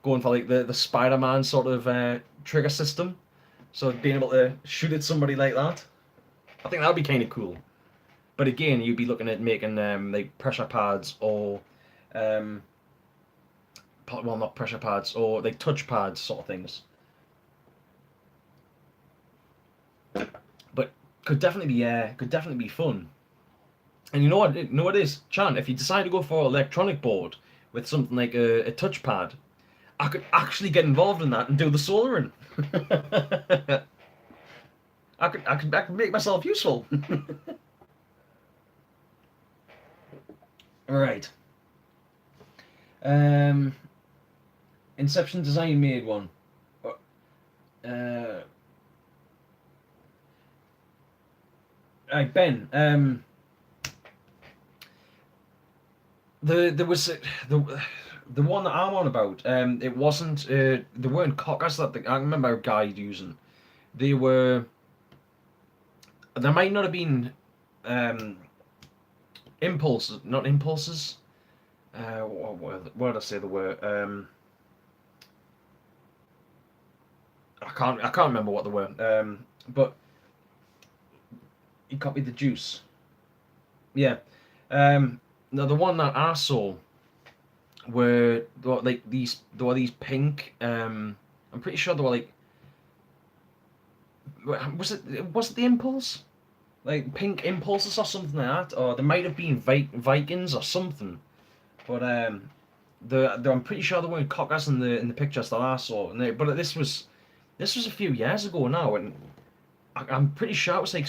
going for like the Spider Man sort of trigger system. So being able to shoot at somebody like that, I think that would be kind of cool. But again, you'd be looking at making like pressure pads or um, well, not pressure pads or like touch pads sort of things. But could definitely be fun. And you know what it is, Chan. If you decide to go for an electronic board with something like a touchpad, I could actually get involved in that and do the soldering. I could make myself useful. All right. Um, Inception Design made one. Uh, right, Ben. There was the one that I'm on about. It wasn't. They weren't cockers that I remember a guy using. They were. There might not have been um, impulses, not impulses. What did I say? There were. I can't remember what they were. But you copied the juice. Yeah. No, the one that I saw were like these. There were these pink. I'm pretty sure they were like. Was it the impulse? Like pink impulses or something like that, or there might have been Vikings or something. But I'm pretty sure there weren't cockers in the pictures that I saw. But this was a few years ago now, and I'm pretty sure it was like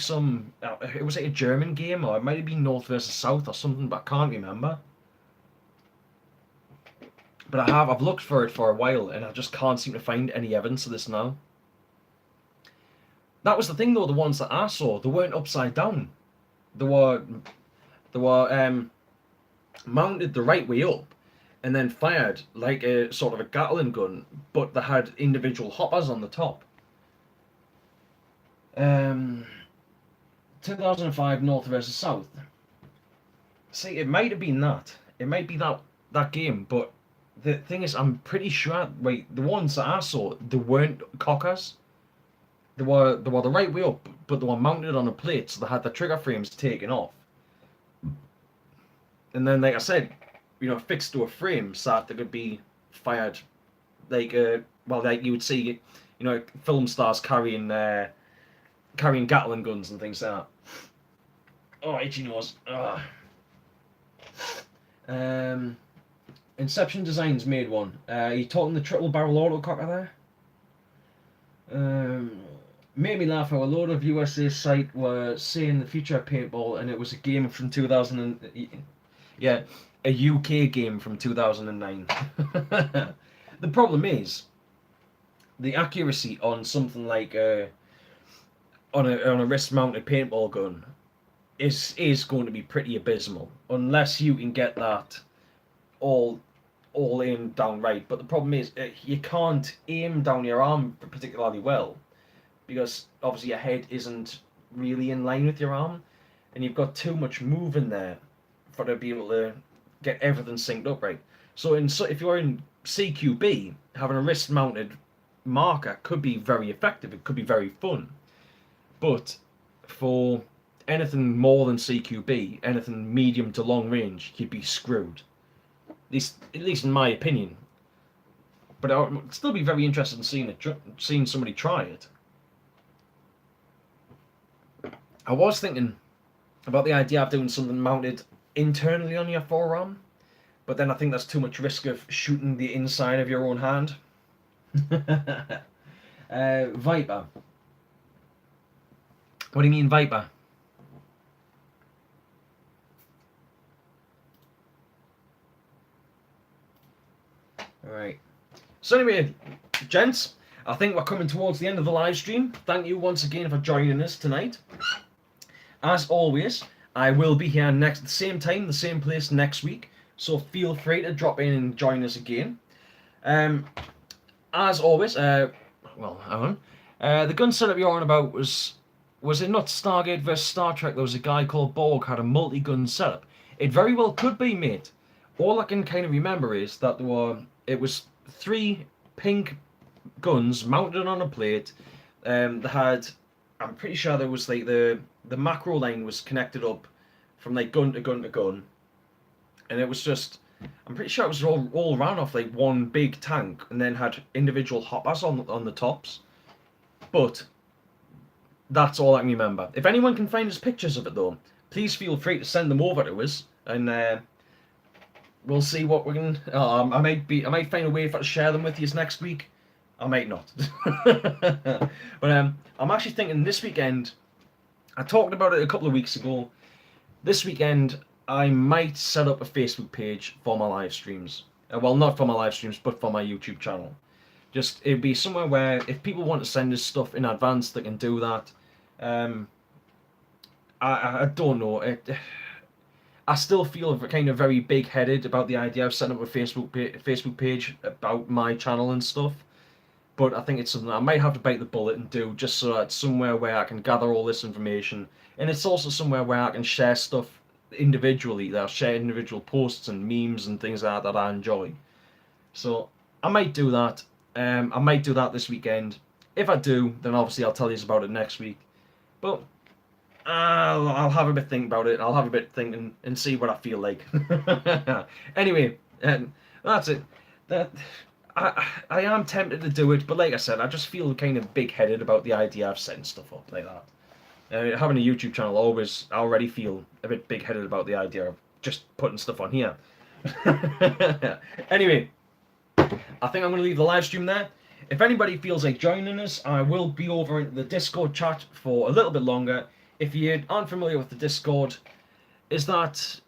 it was like a German game, or it might have been North versus South or something, but I can't remember. But I've looked for it for a while, and I just can't seem to find any evidence of this now. That was the thing though. The ones that I saw, they weren't upside down. They were they were mounted the right way up, and then fired like a sort of a Gatling gun, but they had individual hoppers on the top. Um, 2005 North versus South. See, it might have been that. It might be that game, but the thing is, I'm pretty sure. Wait, the ones that I saw, they weren't cockers. They were the right way up, but they were mounted on a plate, so they had the trigger frames taken off. And then, like I said, fixed to a frame so that they could be fired, like like you would see, film stars carrying Gatling guns and things like that. Oh, itchy nose. Ugh. Um, Inception Designs made one. You talking the triple barrel autococker there? made me laugh how a load of USA site were saying the future of paintball, and it was a game from 2000 yeah, a UK game from 2009. The problem is the accuracy on something like on a wrist mounted paintball gun is going to be pretty abysmal unless you can get that all all aimed down right. But the problem is you can't aim down your arm particularly well because obviously your head isn't really in line with your arm, and you've got too much move in there for to be able to get everything synced up right. So if you're in CQB, having a wrist mounted marker could be very effective. It could be very fun, but for anything more than CQB, anything medium to long range, you'd be screwed. At least in my opinion. But I'd still be very interested in seeing somebody try it. I was thinking about the idea of doing something mounted internally on your forearm, but then I think that's too much risk of shooting the inside of your own hand. Viper. What do you mean, Viper? Alright. So anyway, gents, I think we're coming towards the end of the live stream. Thank you once again for joining us tonight. As always, I will be here at the same time, the same place next week. So feel free to drop in and join us again. As always, well, hang on. The gun setup you're on about was it not Stargate vs Star Trek? There was a guy called Borg had a multi-gun setup. It very well could be, mate. All I can kind of remember is that it was 3 pink guns mounted on a plate. They had, I'm pretty sure there was like the macro line was connected up from like gun to gun to gun, and it was just, I'm pretty sure it was all ran off like one big tank, and then had individual hoppers on the tops. But that's all I can remember. If anyone can find us pictures of it though, please feel free to send them over to us, and we'll see what we can. I might find a way to share them with you next week. I might not. But I'm actually thinking this weekend. I talked about it a couple of weeks ago. This weekend, I might set up a Facebook page for my live streams. Well, not for my live streams, but for my YouTube channel. Just it'd be somewhere where if people want to send us stuff in advance, they can do that. I don't know. I still feel kind of very big-headed about the idea of setting up a Facebook page about my channel and stuff. But I think it's something I might have to bite the bullet and do, just so that it's somewhere where I can gather all this information. And it's also somewhere where I can share stuff individually. That I'll share individual posts and memes and things like that I enjoy. So I might do that. I might do that this weekend. If I do, then obviously I'll tell you about it next week. But I'll have a bit think about it. I'll have a bit think and see what I feel like. Anyway, that's it. I am tempted to do it, but like I said, I just feel kind of big-headed about the idea of setting stuff up like that. Having a YouTube channel, I already feel a bit big-headed about the idea of just putting stuff on here. Anyway, I think I'm going to leave the live stream there. If anybody feels like joining us, I will be over in the Discord chat for a little bit longer. If you aren't familiar with the Discord, is that,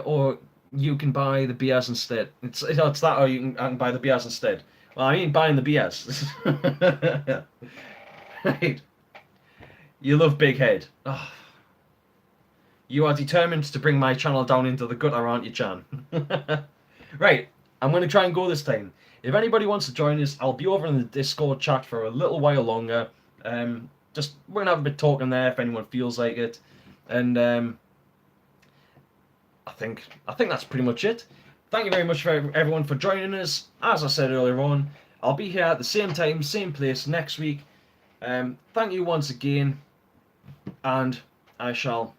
or you can buy the BS instead. It's that, or you can buy the BS instead. Well, I ain't buying the BS. Right. You love Big Head. Oh. You are determined to bring my channel down into the gutter, aren't you, Chan? Right, I'm going to try and go this time. If anybody wants to join us, I'll be over in the Discord chat for a little while longer. Just we're going to have a bit talking there if anyone feels like it. And I think that's pretty much it. Thank you very much for everyone for joining us. As I said earlier on, I'll be here at the same time, same place next week. Thank you once again, and I shall